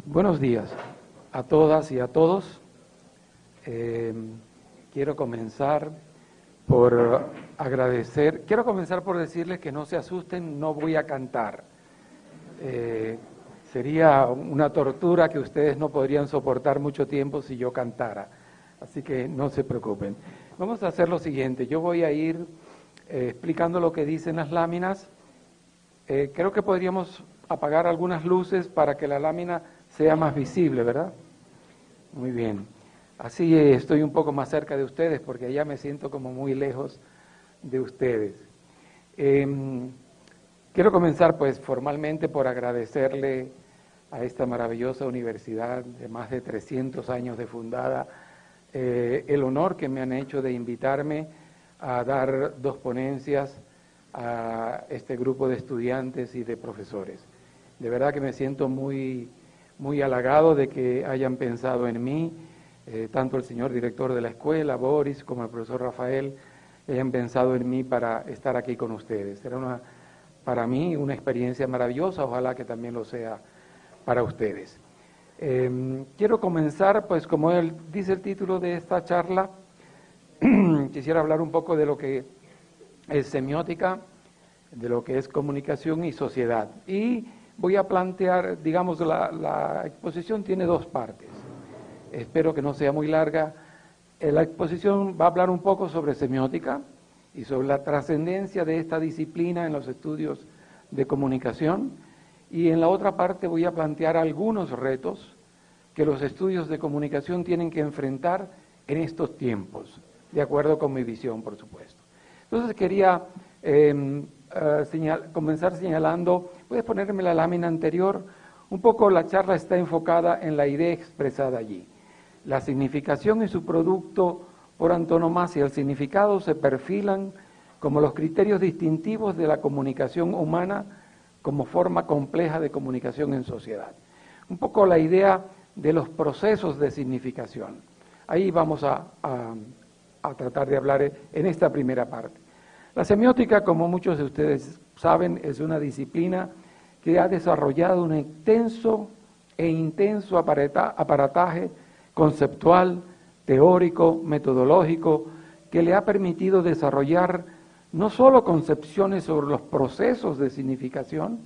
Buenos días a todas y a todos. Quiero comenzar por decirles que no se asusten, no voy a cantar. Sería una tortura que ustedes no podrían soportar mucho tiempo si yo cantara, así que no se preocupen. Vamos a hacer lo siguiente, yo voy a ir explicando lo que dicen las láminas. Creo que podríamos apagar algunas luces para que la lámina sea más visible, ¿verdad? Muy bien. Así estoy un poco más cerca de ustedes porque allá me siento como muy lejos de ustedes. Quiero comenzar pues formalmente por agradecerle a esta maravillosa universidad de más de 300 años de fundada el honor que me han hecho de invitarme a dar 2 ponencias a este grupo de estudiantes y de profesores. De verdad que me siento muy halagado de que hayan pensado en mí, tanto el señor director de la escuela, Boris, como el profesor Rafael, hayan pensado en mí para estar aquí con ustedes. Será para mí una experiencia maravillosa, ojalá que también lo sea para ustedes. Quiero comenzar, pues como dice el título de esta charla, quisiera hablar un poco de lo que es semiótica, de lo que es comunicación y sociedad. Y voy a plantear, digamos, la exposición tiene 2 partes. Espero que no sea muy larga. La exposición va a hablar un poco sobre semiótica y sobre la trascendencia de esta disciplina en los estudios de comunicación. Y en la otra parte voy a plantear algunos retos que los estudios de comunicación tienen que enfrentar en estos tiempos, de acuerdo con mi visión, por supuesto. Entonces quería comenzar señalando, puedes ponerme la lámina anterior, un poco la charla está enfocada en la idea expresada allí. La significación y su producto por antonomasia, el significado, se perfilan como los criterios distintivos de la comunicación humana como forma compleja de comunicación en sociedad. Un poco la idea de los procesos de significación. Ahí vamos a tratar de hablar en esta primera parte. La semiótica, como muchos de ustedes saben, es una disciplina que ha desarrollado un extenso e intenso aparataje conceptual, teórico, metodológico, que le ha permitido desarrollar no solo concepciones sobre los procesos de significación,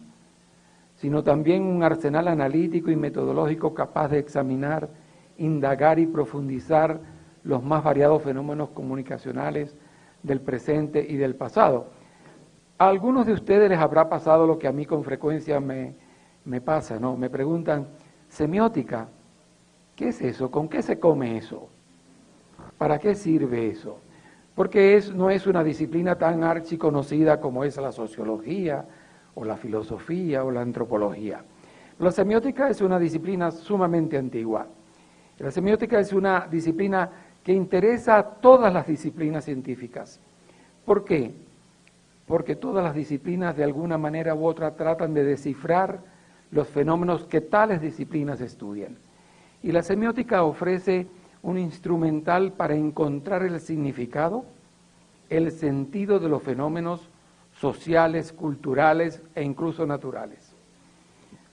sino también un arsenal analítico y metodológico capaz de examinar, indagar y profundizar los más variados fenómenos comunicacionales del presente y del pasado. A algunos de ustedes les habrá pasado lo que a mí con frecuencia me pasa, ¿no? Me preguntan, semiótica, ¿qué es eso? ¿Con qué se come eso? ¿Para qué sirve eso? Porque no es una disciplina tan archiconocida como es la sociología, o la filosofía, o la antropología. La semiótica es una disciplina sumamente antigua. La semiótica es una disciplina que interesa a todas las disciplinas científicas. ¿Por qué? Porque todas las disciplinas de alguna manera u otra tratan de descifrar los fenómenos que tales disciplinas estudian. Y la semiótica ofrece un instrumental para encontrar el significado, el sentido de los fenómenos sociales, culturales e incluso naturales.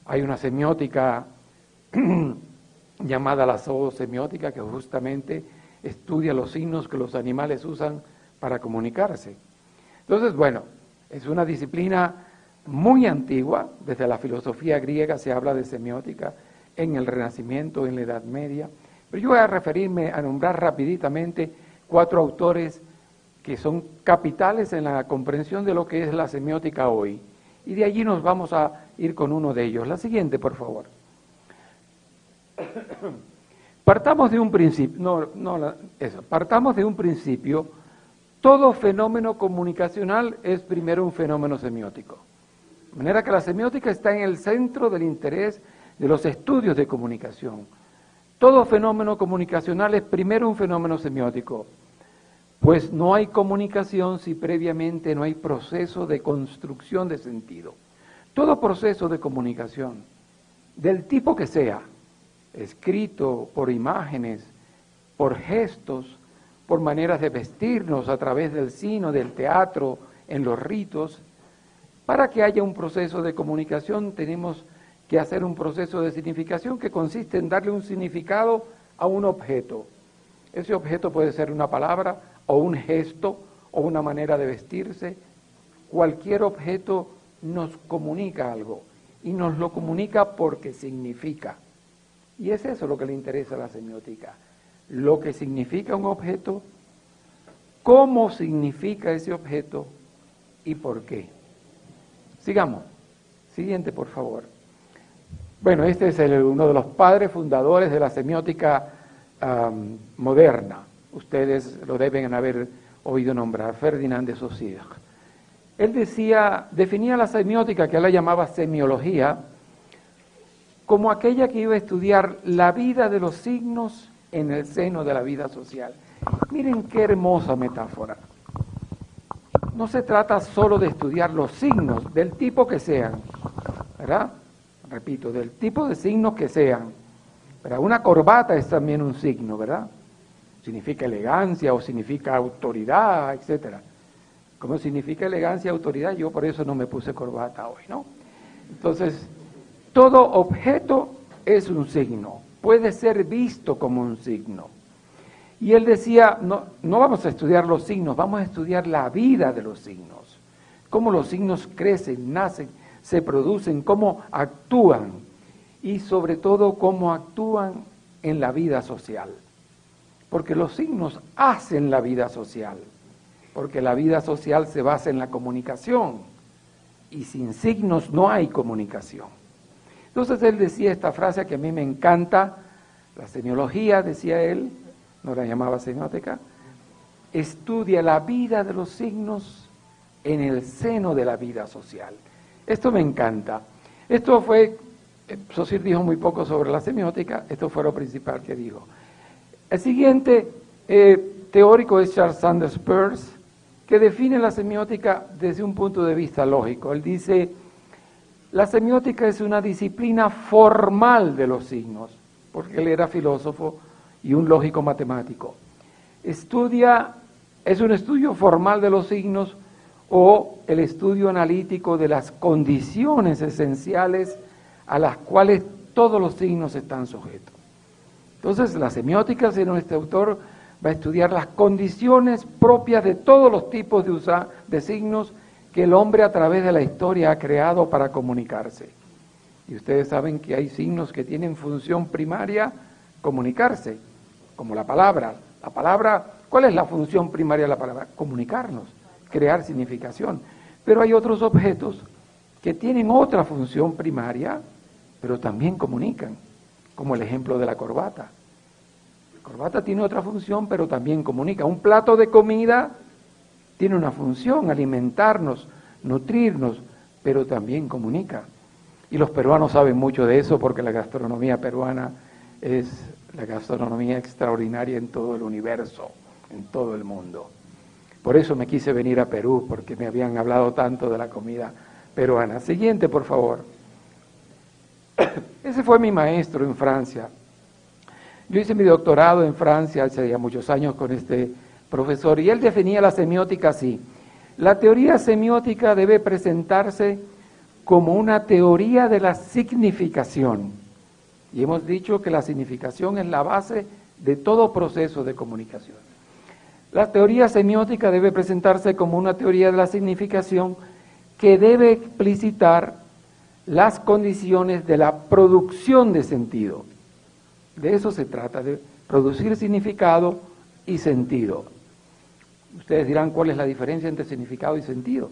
Hay una semiótica llamada la zoosemiótica que justamente estudia los signos que los animales usan para comunicarse. Entonces, bueno, es una disciplina muy antigua, desde la filosofía griega se habla de semiótica, en el Renacimiento, en la Edad Media, pero yo voy a nombrar rapiditamente 4 autores que son capitales en la comprensión de lo que es la semiótica hoy, y de allí nos vamos a ir con uno de ellos. La siguiente, por favor. Partamos de un principio, todo fenómeno comunicacional es primero un fenómeno semiótico. De manera que la semiótica está en el centro del interés de los estudios de comunicación. Todo fenómeno comunicacional es primero un fenómeno semiótico, pues no hay comunicación si previamente no hay proceso de construcción de sentido. Todo proceso de comunicación, del tipo que sea, escrito, por imágenes, por gestos, por maneras de vestirnos a través del cine, del teatro, en los ritos. Para que haya un proceso de comunicación tenemos que hacer un proceso de significación que consiste en darle un significado a un objeto. Ese objeto puede ser una palabra o un gesto o una manera de vestirse. Cualquier objeto nos comunica algo y nos lo comunica porque significa. Y es eso lo que le interesa a la semiótica. Lo que significa un objeto, cómo significa ese objeto y por qué. Sigamos. Siguiente, por favor. Bueno, este es uno de los padres fundadores de la semiótica moderna. Ustedes lo deben haber oído nombrar, Ferdinand de Saussure. Él definía la semiótica, que él la llamaba semiología, como aquella que iba a estudiar la vida de los signos en el seno de la vida social. Miren qué hermosa metáfora. No se trata solo de estudiar los signos, del tipo que sean, ¿verdad? Repito, del tipo de signos que sean. Pero una corbata es también un signo, ¿verdad? Significa elegancia o significa autoridad, etcétera. Como significa elegancia y autoridad, yo por eso no me puse corbata hoy, ¿no? Entonces, todo objeto es un signo, puede ser visto como un signo. Y él decía, no vamos a estudiar los signos, vamos a estudiar la vida de los signos. Cómo los signos crecen, nacen, se producen, cómo actúan y sobre todo cómo actúan en la vida social. Porque los signos hacen la vida social, porque la vida social se basa en la comunicación y sin signos no hay comunicación. Entonces él decía esta frase que a mí me encanta, la semiología, decía él, no la llamaba semiótica, estudia la vida de los signos en el seno de la vida social. Esto me encanta. Esto fue, Saussure dijo muy poco sobre la semiótica, esto fue lo principal que dijo. El siguiente teórico es Charles Sanders Peirce, que define la semiótica desde un punto de vista lógico. Él dice, la semiótica es una disciplina formal de los signos, porque él era filósofo y un lógico matemático. Es un estudio formal de los signos o el estudio analítico de las condiciones esenciales a las cuales todos los signos están sujetos. Entonces, la semiótica, según este autor, va a estudiar las condiciones propias de todos los tipos de signos que el hombre a través de la historia ha creado para comunicarse. Y ustedes saben que hay signos que tienen función primaria, comunicarse, como la palabra. La palabra, ¿cuál es la función primaria de la palabra? Comunicarnos, crear significación. Pero hay otros objetos que tienen otra función primaria, pero también comunican, como el ejemplo de la corbata. La corbata tiene otra función, pero también comunica. Un plato de comida tiene una función, alimentarnos, nutrirnos, pero también comunica. Y los peruanos saben mucho de eso porque la gastronomía peruana es la gastronomía extraordinaria en todo el universo, en todo el mundo. Por eso me quise venir a Perú, porque me habían hablado tanto de la comida peruana. Siguiente, por favor. Ese fue mi maestro en Francia. Yo hice mi doctorado en Francia hace ya muchos años con este profesor, y él definía la semiótica así. La teoría semiótica debe presentarse como una teoría de la significación. Y hemos dicho que la significación es la base de todo proceso de comunicación. La teoría semiótica debe presentarse como una teoría de la significación que debe explicitar las condiciones de la producción de sentido. De eso se trata, de producir significado y sentido. Ustedes dirán, ¿cuál es la diferencia entre significado y sentido?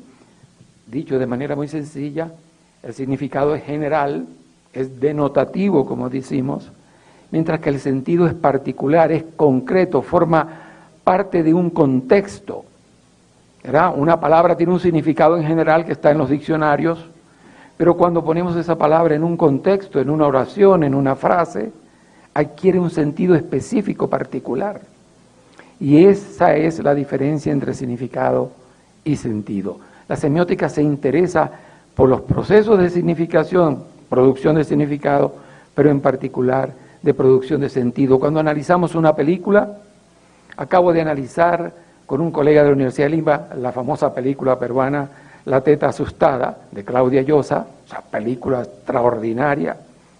Dicho de manera muy sencilla, el significado es general, es denotativo, como decimos, mientras que el sentido es particular, es concreto, forma parte de un contexto, ¿verdad? Una palabra tiene un significado en general que está en los diccionarios, pero cuando ponemos esa palabra en un contexto, en una oración, en una frase, adquiere un sentido específico, particular. Y esa es la diferencia entre significado y sentido. La semiótica se interesa por los procesos de significación, producción de significado, pero en particular de producción de sentido. Cuando analizamos una película, acabo de analizar con un colega de la Universidad de Lima la famosa película peruana La teta asustada, de Claudia Llosa, esa película extraordinaria,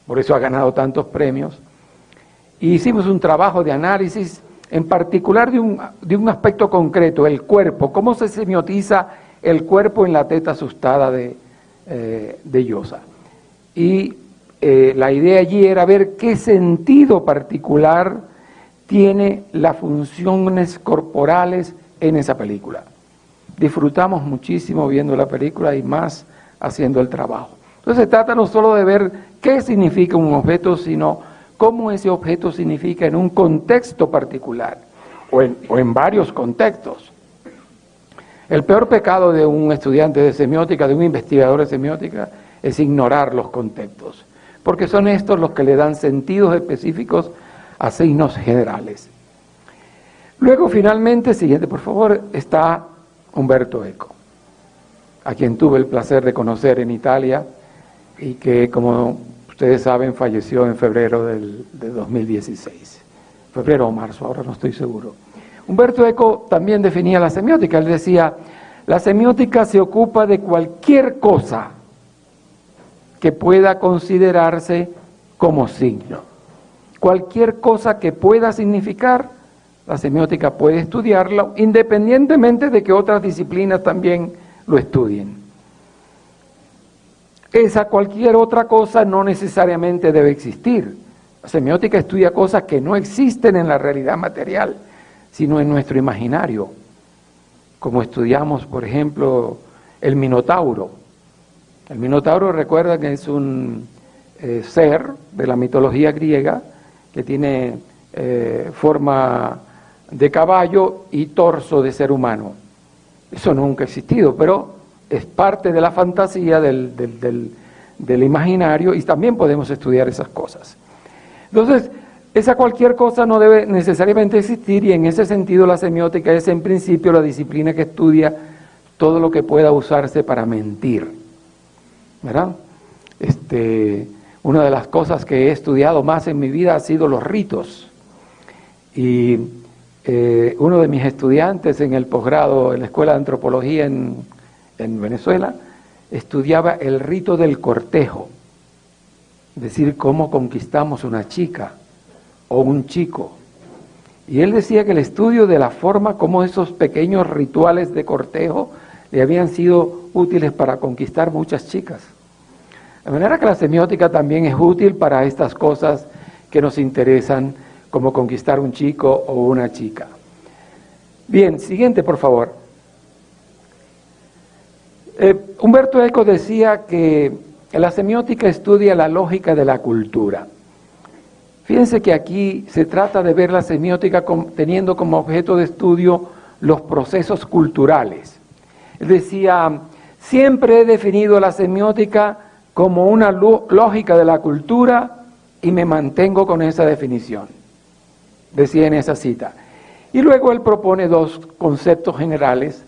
por eso ha ganado tantos premios. Y hicimos un trabajo de análisis, en particular de un aspecto concreto, el cuerpo, cómo se semiotiza el cuerpo en la teta asustada de Llosa. Y la idea allí era ver qué sentido particular tiene las funciones corporales en esa película. Disfrutamos muchísimo viendo la película y más haciendo el trabajo. Entonces se trata no solo de ver qué significa un objeto, sino cómo ese objeto significa en un contexto particular o en varios contextos. El peor pecado de un estudiante de semiótica, de un investigador de semiótica, es ignorar los contextos, porque son estos los que le dan sentidos específicos a signos generales. Luego, finalmente, siguiente por favor, está Umberto Eco, a quien tuve el placer de conocer en Italia y que, como ustedes saben, falleció en febrero de 2016. Febrero o marzo, ahora no estoy seguro. Umberto Eco también definía la semiótica. Él decía, la semiótica se ocupa de cualquier cosa que pueda considerarse como signo. Cualquier cosa que pueda significar, la semiótica puede estudiarlo, independientemente de que otras disciplinas también lo estudien. Esa cualquier otra cosa no necesariamente debe existir. La semiótica estudia cosas que no existen en la realidad material, sino en nuestro imaginario. Como estudiamos, por ejemplo, el Minotauro. El Minotauro, recuerda que es un ser de la mitología griega que tiene forma de caballo y torso de ser humano. Eso nunca ha existido, pero es parte de la fantasía del imaginario y también podemos estudiar esas cosas. Entonces, esa cualquier cosa no debe necesariamente existir y en ese sentido la semiótica es en principio la disciplina que estudia todo lo que pueda usarse para mentir, ¿verdad? Una de las cosas que he estudiado más en mi vida ha sido los ritos. Y uno de mis estudiantes en el posgrado en la Escuela de Antropología en Venezuela estudiaba el rito del cortejo, es decir, cómo conquistamos una chica o un chico. Y él decía que el estudio de la forma como esos pequeños rituales de cortejo le habían sido útiles para conquistar muchas chicas. De manera que la semiótica también es útil para estas cosas que nos interesan, como conquistar un chico o una chica. Bien, siguiente por favor. Umberto Eco decía que la semiótica estudia la lógica de la cultura. Fíjense que aquí se trata de ver la semiótica teniendo como objeto de estudio los procesos culturales. Él decía, siempre he definido la semiótica como una lógica de la cultura y me mantengo con esa definición, decía en esa cita. Y luego él propone dos conceptos generales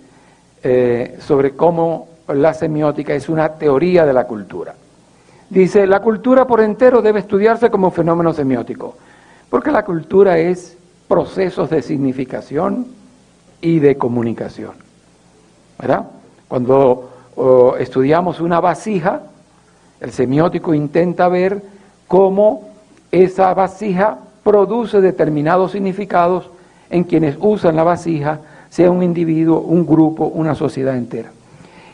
sobre cómo la semiótica es una teoría de la cultura. Dice, la cultura por entero debe estudiarse como fenómeno semiótico, porque la cultura es procesos de significación y de comunicación, ¿verdad? Cuando estudiamos una vasija, el semiótico intenta ver cómo esa vasija produce determinados significados en quienes usan la vasija, sea un individuo, un grupo, una sociedad entera.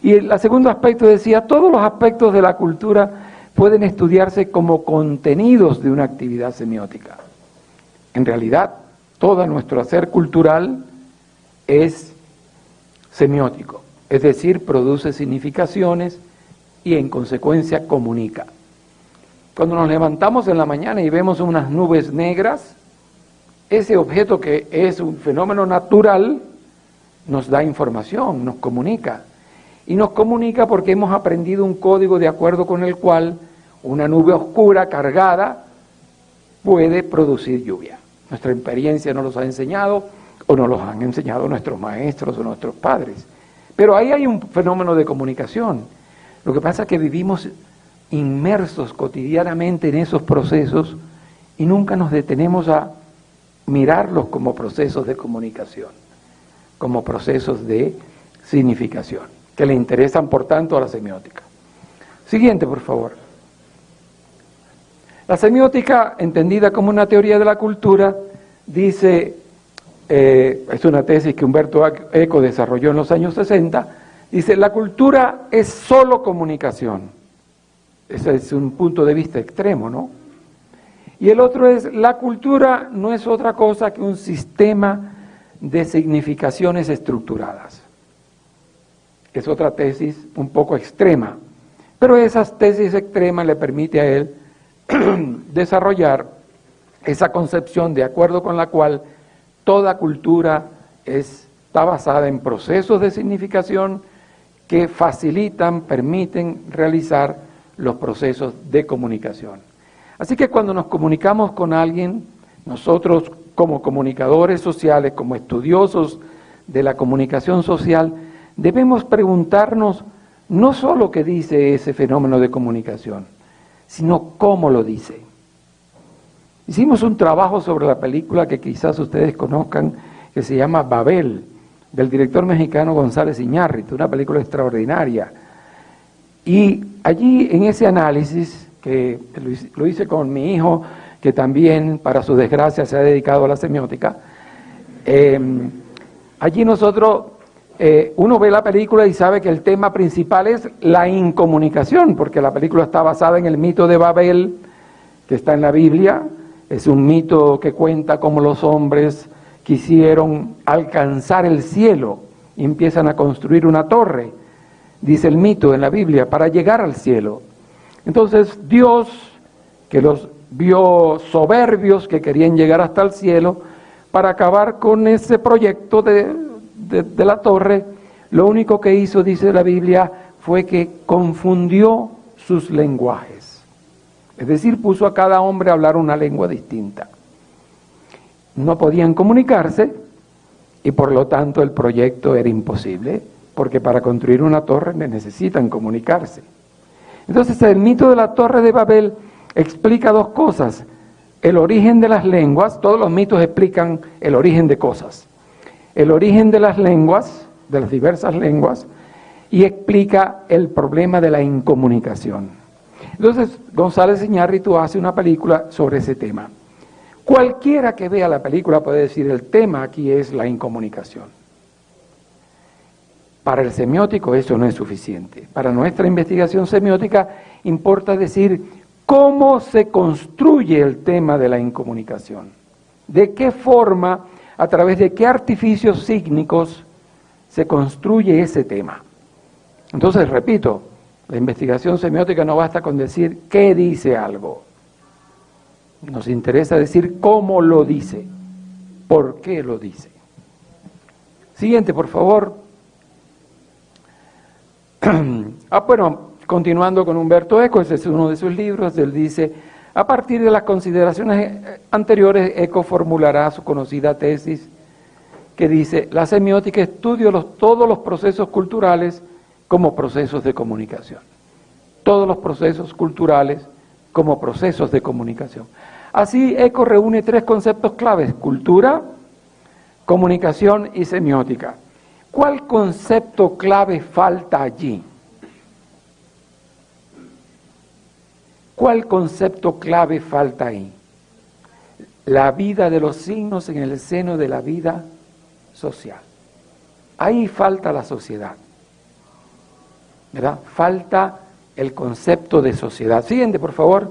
Y el segundo aspecto decía, todos los aspectos de la cultura pueden estudiarse como contenidos de una actividad semiótica. En realidad, todo nuestro hacer cultural es semiótico, es decir, produce significaciones y en consecuencia comunica. Cuando nos levantamos en la mañana y vemos unas nubes negras, ese objeto que es un fenómeno natural nos da información, nos comunica. Y nos comunica porque hemos aprendido un código de acuerdo con el cual una nube oscura cargada puede producir lluvia. Nuestra experiencia nos los ha enseñado o nos los han enseñado nuestros maestros o nuestros padres. Pero ahí hay un fenómeno de comunicación. Lo que pasa es que vivimos inmersos cotidianamente en esos procesos y nunca nos detenemos a mirarlos como procesos de comunicación, como procesos de significación. que le interesan por tanto a la semiótica. Siguiente, por favor. La semiótica, entendida como una teoría de la cultura, dice, es una tesis que Umberto Eco desarrolló en los años 60, dice, la cultura es solo comunicación. Ese es un punto de vista extremo, ¿no? Y el otro es, la cultura no es otra cosa que un sistema de significaciones estructuradas. Es otra tesis un poco extrema, pero esa tesis extrema le permite a él desarrollar esa concepción de acuerdo con la cual toda cultura está basada en procesos de significación que facilitan, permiten realizar los procesos de comunicación. Así que cuando nos comunicamos con alguien, nosotros como comunicadores sociales, como estudiosos de la comunicación social, debemos preguntarnos no solo qué dice ese fenómeno de comunicación, sino cómo lo dice. Hicimos un trabajo sobre la película que quizás ustedes conozcan, que se llama Babel, del director mexicano González Iñárritu, una película extraordinaria. Y allí en ese análisis, que lo hice con mi hijo, que también, para su desgracia, se ha dedicado a la semiótica, allí nosotros, uno ve la película y sabe que el tema principal es la incomunicación, porque la película está basada en el mito de Babel, que está en la Biblia. Es un mito que cuenta cómo los hombres quisieron alcanzar el cielo y empiezan a construir una torre, dice el mito en la Biblia, para llegar al cielo. Entonces Dios, que los vio soberbios que querían llegar hasta el cielo, para acabar con ese proyecto de la torre, lo único que hizo, dice la Biblia, fue que confundió sus lenguajes. Es decir, puso a cada hombre a hablar una lengua distinta. No podían comunicarse y por lo tanto el proyecto era imposible, porque para construir una torre necesitan comunicarse. Entonces el mito de la Torre de Babel explica dos cosas: el origen de las lenguas. Todos los mitos explican el origen de cosas. El origen de las lenguas, de las diversas lenguas, y explica el problema de la incomunicación. Entonces González Iñárritu hace una película sobre ese tema. Cualquiera que vea la película puede decir, el tema aquí es la incomunicación. Para el semiótico eso no es suficiente. Para nuestra investigación semiótica importa decir cómo se construye el tema de la incomunicación. De qué forma, a través de qué artificios sígnicos se construye ese tema. Entonces, repito, la investigación semiótica no basta con decir qué dice algo. Nos interesa decir cómo lo dice, por qué lo dice. Siguiente, por favor. Bueno, continuando con Umberto Eco, ese es uno de sus libros. Él dice, a partir de las consideraciones anteriores, Eco formulará su conocida tesis que dice, la semiótica estudia todos los procesos culturales como procesos de comunicación. Todos los procesos culturales como procesos de comunicación. Así, Eco reúne tres conceptos claves: cultura, comunicación y semiótica. ¿Cuál concepto clave falta allí? ¿Cuál concepto clave falta ahí? La vida de los signos en el seno de la vida social. Ahí falta la sociedad, ¿verdad? Falta el concepto de sociedad. Siguiente, por favor.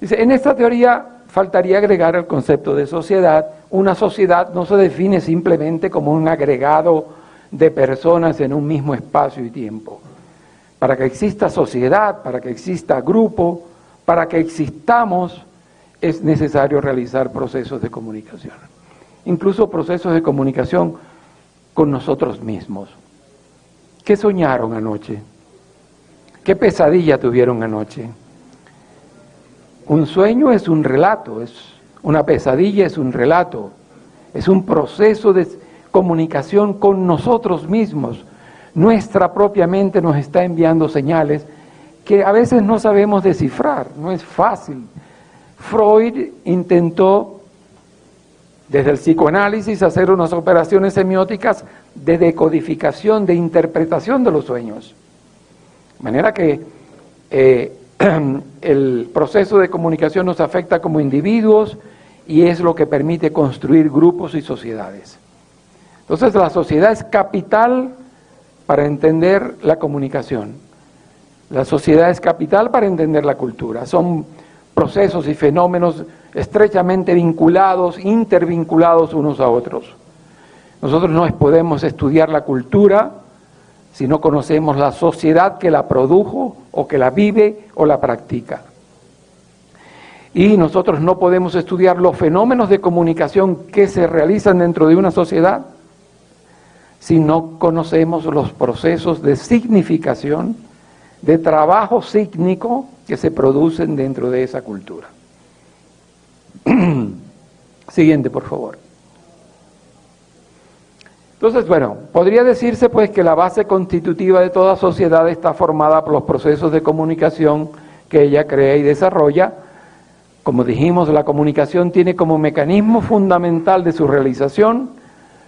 Dice, en esta teoría faltaría agregar el concepto de sociedad. Una sociedad no se define simplemente como un agregado de personas en un mismo espacio y tiempo. Para que exista sociedad, para que exista grupo, para que existamos, es necesario realizar procesos de comunicación. Incluso procesos de comunicación con nosotros mismos. ¿Qué soñaron anoche? ¿Qué pesadilla tuvieron anoche? Un sueño es un relato, una pesadilla es un relato, es un proceso de comunicación con nosotros mismos. Nuestra propia mente nos está enviando señales que a veces no sabemos descifrar, no es fácil. Freud intentó desde el psicoanálisis, hacer unas operaciones semióticas de decodificación, de interpretación de los sueños. De manera que el proceso de comunicación nos afecta como individuos y es lo que permite construir grupos y sociedades. Entonces la sociedad es capital para entender la comunicación. La sociedad es capital para entender la cultura. Son procesos y fenómenos estrechamente vinculados, intervinculados unos a otros. Nosotros no podemos estudiar la cultura si no conocemos la sociedad que la produjo o que la vive o la practica. Y nosotros no podemos estudiar los fenómenos de comunicación que se realizan dentro de una sociedad si no conocemos los procesos de significación, de trabajo sígnico que se producen dentro de esa cultura. Siguiente, por favor. Entonces, bueno, podría decirse pues que la base constitutiva de toda sociedad está formada por los procesos de comunicación que ella crea y desarrolla. Como dijimos, la comunicación tiene como mecanismo fundamental de su realización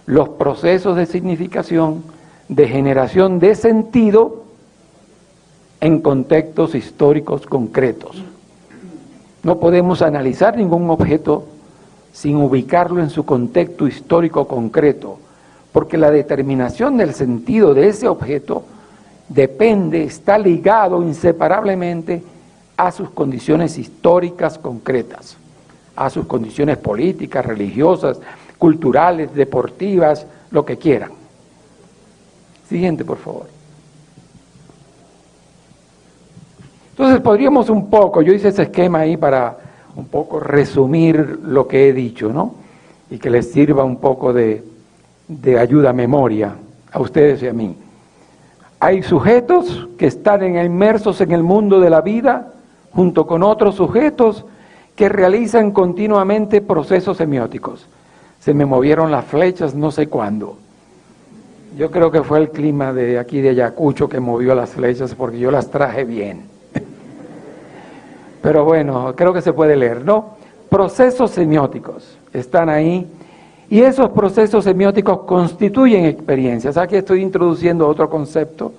los procesos de significación, de generación de sentido en contextos históricos concretos. No podemos analizar ningún objeto sin ubicarlo en su contexto histórico concreto, porque la determinación del sentido de ese objeto depende, está ligado inseparablemente a sus condiciones históricas concretas, a sus condiciones políticas, religiosas, culturales, deportivas, lo que quieran. Siguiente, por favor. Entonces podríamos un poco, yo hice ese esquema ahí para un poco resumir lo que he dicho, ¿no? Y que les sirva un poco de ayuda a memoria a ustedes y a mí. Hay sujetos que están inmersos en el mundo de la vida junto con otros sujetos que realizan continuamente procesos semióticos. Se me movieron las flechas no sé cuándo. Yo creo que fue el clima de aquí de Ayacucho que movió las flechas porque yo las traje bien. Pero bueno, creo que se puede leer, ¿no? Procesos semióticos están ahí y esos procesos semióticos constituyen experiencias. Aquí estoy introduciendo otro concepto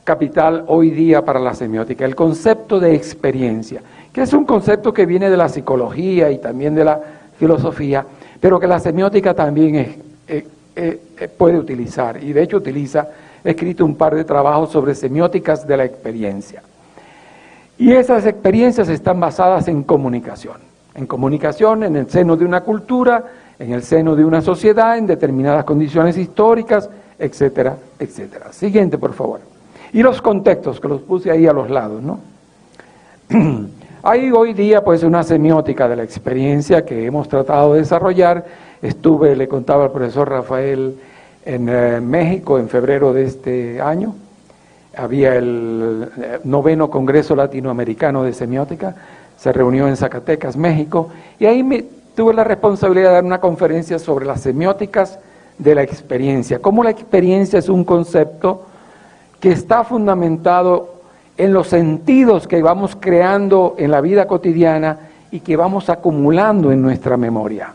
capital hoy día para la semiótica, el concepto de experiencia, que es un concepto que viene de la psicología y también de la filosofía, pero que la semiótica también puede utilizar, y de hecho utiliza. He escrito un par de trabajos sobre semióticas de la experiencia. Y esas experiencias están basadas en comunicación, en el seno de una cultura, en el seno de una sociedad, en determinadas condiciones históricas, etcétera, etcétera. Siguiente, por favor. Y los contextos, que los puse ahí a los lados, ¿no? Hay hoy día pues una semiótica de la experiencia que hemos tratado de desarrollar. Le contaba al profesor Rafael en México en febrero de este año. Había el 9º Congreso Latinoamericano de Semiótica, se reunió en Zacatecas, México, y ahí tuve la responsabilidad de dar una conferencia sobre las semióticas de la experiencia, cómo la experiencia es un concepto que está fundamentado en los sentidos que vamos creando en la vida cotidiana y que vamos acumulando en nuestra memoria.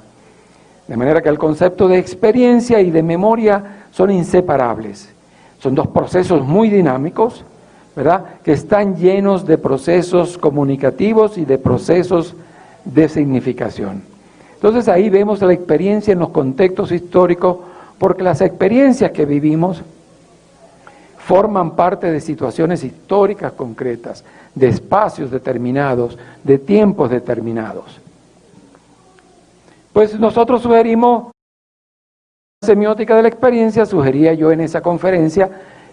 De manera que el concepto de experiencia y de memoria son inseparables. Son dos procesos muy dinámicos, ¿verdad?, que están llenos de procesos comunicativos y de procesos de significación. Entonces ahí vemos la experiencia en los contextos históricos, porque las experiencias que vivimos forman parte de situaciones históricas concretas, de espacios determinados, de tiempos determinados. Pues nosotros sugerimos semiótica de la experiencia, sugería yo en esa conferencia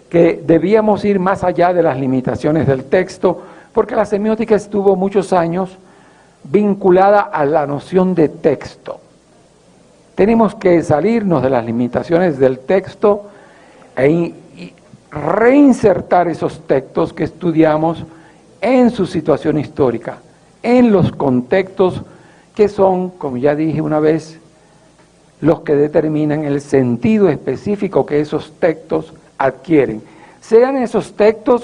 que debíamos ir más allá de las limitaciones del texto, porque la semiótica estuvo muchos años vinculada a la noción de texto. Tenemos que salirnos de las limitaciones del texto e reinsertar esos textos que estudiamos en su situación histórica, en los contextos que son, como ya dije una vez, los que determinan el sentido específico que esos textos adquieren. Sean esos textos,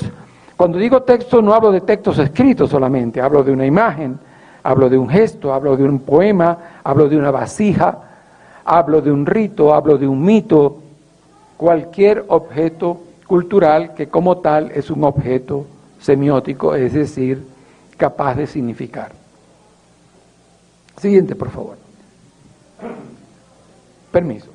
cuando digo texto no hablo de textos escritos solamente, hablo de una imagen, Hablo de un gesto, hablo de un poema, hablo de una vasija, hablo de un rito, hablo de un mito, cualquier objeto cultural que como tal es un objeto semiótico, es decir, capaz de significar. Siguiente, por favor. Permiso.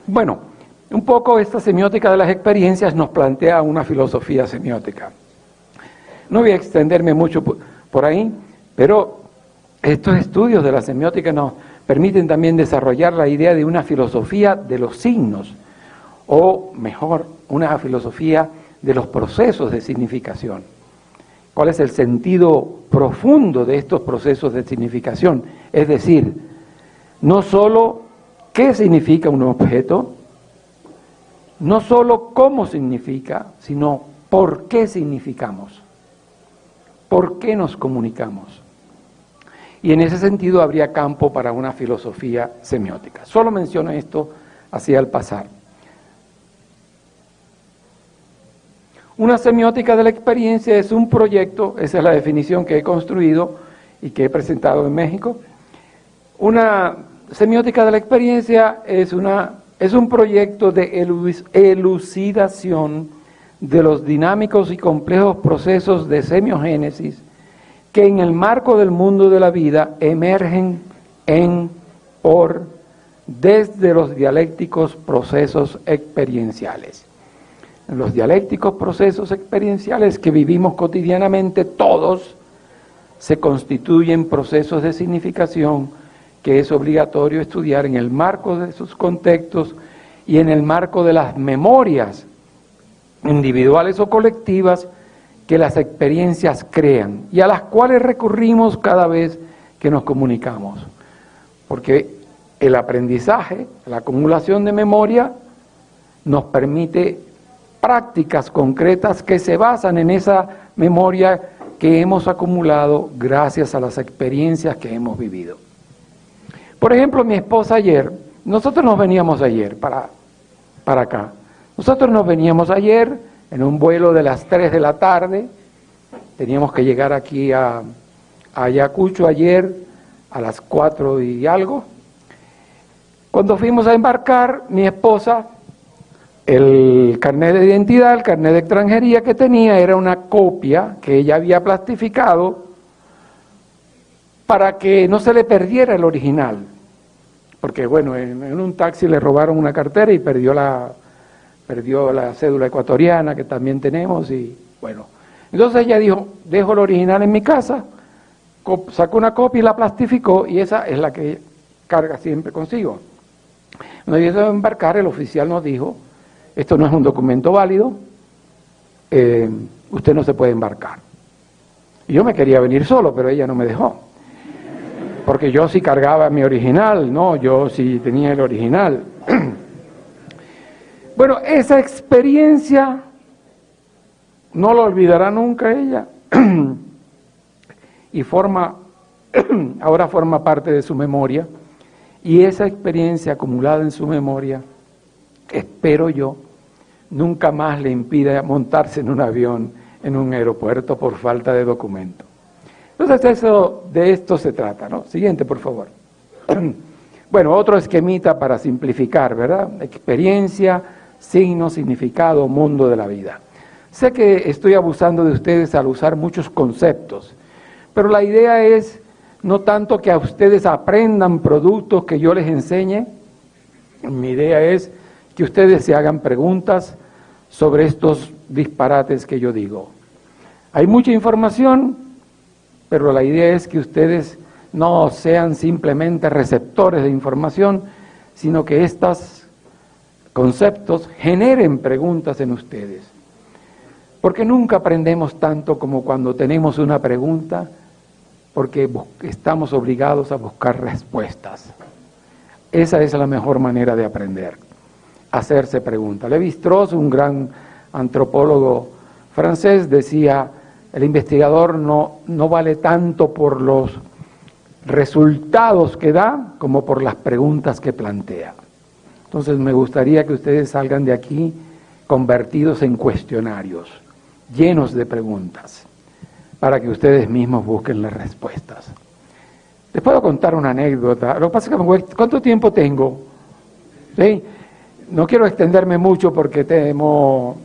Bueno, un poco esta semiótica de las experiencias nos plantea una filosofía semiótica. No voy a extenderme mucho por ahí, pero estos estudios de la semiótica nos permiten también desarrollar la idea de una filosofía de los signos, o mejor, una filosofía de los procesos de significación. ¿Cuál es el sentido profundo de estos procesos de significación? Es decir, no solo qué significa un objeto, no solo cómo significa, sino por qué significamos, por qué nos comunicamos. Y en ese sentido habría campo para una filosofía semiótica. Solo menciono esto así al pasar. Una semiótica de la experiencia es un proyecto, esa es la definición que he construido y que he presentado en México. Una semiótica de la experiencia es un proyecto de elucidación de los dinámicos y complejos procesos de semiogénesis que en el marco del mundo de la vida emergen desde los dialécticos procesos experienciales. En los dialécticos procesos experienciales que vivimos cotidianamente, todos se constituyen procesos de significación que es obligatorio estudiar en el marco de sus contextos y en el marco de las memorias individuales o colectivas que las experiencias crean y a las cuales recurrimos cada vez que nos comunicamos. Porque el aprendizaje, la acumulación de memoria, nos permite prácticas concretas que se basan en esa memoria que hemos acumulado gracias a las experiencias que hemos vivido. Por ejemplo, mi esposa ayer, nosotros nos veníamos ayer para acá. Nosotros nos veníamos ayer en un vuelo de las 3 de la tarde, teníamos que llegar aquí a Ayacucho ayer a las 4 y algo. Cuando fuimos a embarcar, mi esposa, el carnet de identidad, el carnet de extranjería que tenía era una copia que ella había plastificado para que no se le perdiera el original, porque bueno, en un taxi le robaron una cartera y perdió la cédula ecuatoriana que también tenemos y bueno, entonces ella dijo, dejo el original en mi casa, sacó una copia y la plastificó y esa es la que carga siempre consigo. Cuando yo iba a embarcar, el oficial nos dijo, esto no es un documento válido, usted no se puede embarcar. Y yo me quería venir solo, pero ella no me dejó. Porque yo sí cargaba mi original, no, yo sí tenía el original. Bueno, esa experiencia no la olvidará nunca ella. Y ahora forma parte de su memoria. Y esa experiencia acumulada en su memoria, espero yo, nunca más le impida montarse en un avión en un aeropuerto por falta de documento. Entonces de esto se trata, ¿no? Siguiente, por favor. Bueno, otro esquemita para simplificar, ¿verdad? Experiencia, signo, significado, mundo de la vida. Sé que estoy abusando de ustedes al usar muchos conceptos, pero la idea es no tanto que a ustedes aprendan productos que yo les enseñe, mi idea es que ustedes se hagan preguntas sobre estos disparates que yo digo. Hay mucha información, pero la idea es que ustedes no sean simplemente receptores de información, sino que estos conceptos generen preguntas en ustedes. Porque nunca aprendemos tanto como cuando tenemos una pregunta, porque estamos obligados a buscar respuestas. Esa es la mejor manera de aprender, hacerse preguntas. Lévi-Strauss, un gran antropólogo francés, decía, el investigador no vale tanto por resultados que da como por las preguntas que plantea. Entonces me gustaría que ustedes salgan de aquí convertidos en cuestionarios, llenos de preguntas, para que ustedes mismos busquen las respuestas. Les puedo contar una anécdota. Lo que pasa es que ¿cuánto tiempo tengo? ¿Sí? No quiero extenderme mucho porque temo,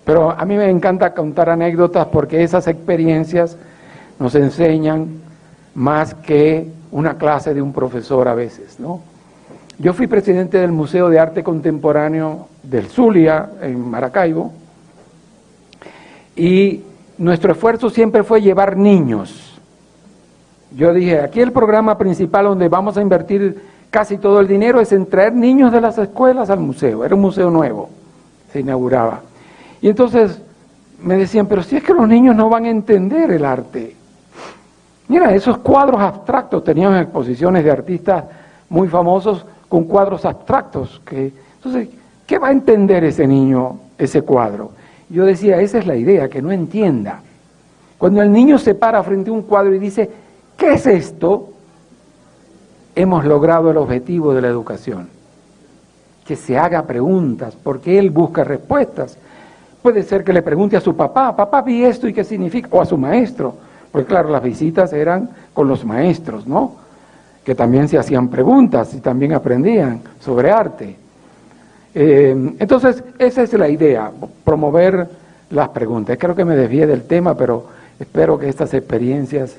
pero a mí me encanta contar anécdotas porque esas experiencias nos enseñan más que una clase de un profesor a veces, ¿no? Yo fui presidente del Museo de Arte Contemporáneo del Zulia, en Maracaibo, y nuestro esfuerzo siempre fue llevar niños. Yo dije, aquí el programa principal donde vamos a invertir casi todo el dinero es en traer niños de las escuelas al museo. Era un museo nuevo, se inauguraba. Y entonces me decían, pero si es que los niños no van a entender el arte. Mira, esos cuadros abstractos, teníamos exposiciones de artistas muy famosos con cuadros abstractos. Entonces, ¿qué va a entender ese niño, ese cuadro? Yo decía, esa es la idea, que no entienda. Cuando el niño se para frente a un cuadro y dice, ¿qué es esto? Hemos logrado el objetivo de la educación. Que se haga preguntas, porque él busca respuestas. Puede ser que le pregunte a su papá, papá, vi esto y qué significa, o a su maestro, porque claro, las visitas eran con los maestros, ¿no? Que también se hacían preguntas y también aprendían sobre arte. Entonces, esa es la idea, promover las preguntas. Creo que me desvié del tema, pero espero que estas experiencias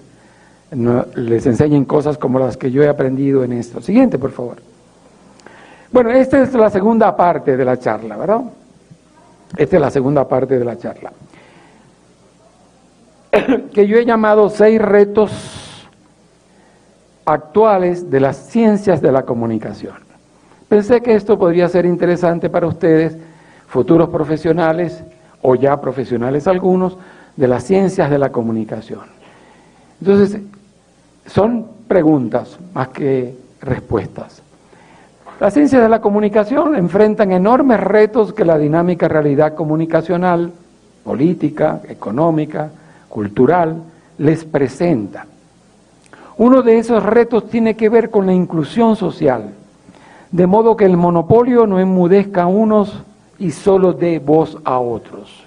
les enseñen cosas como las que yo he aprendido en esto. Siguiente, por favor. Bueno, esta es la segunda parte de la charla, ¿verdad? Esta es la segunda parte de la charla. Que yo he llamado 6 retos actuales de las ciencias de la comunicación. Pensé que esto podría ser interesante para ustedes, futuros profesionales o ya profesionales algunos, de las ciencias de la comunicación. Entonces, son preguntas más que respuestas. Las ciencias de la comunicación enfrentan enormes retos que la dinámica realidad comunicacional, política, económica, cultural, les presenta. Uno de esos retos tiene que ver con la inclusión social, de modo que el monopolio no enmudezca a unos y solo dé voz a otros.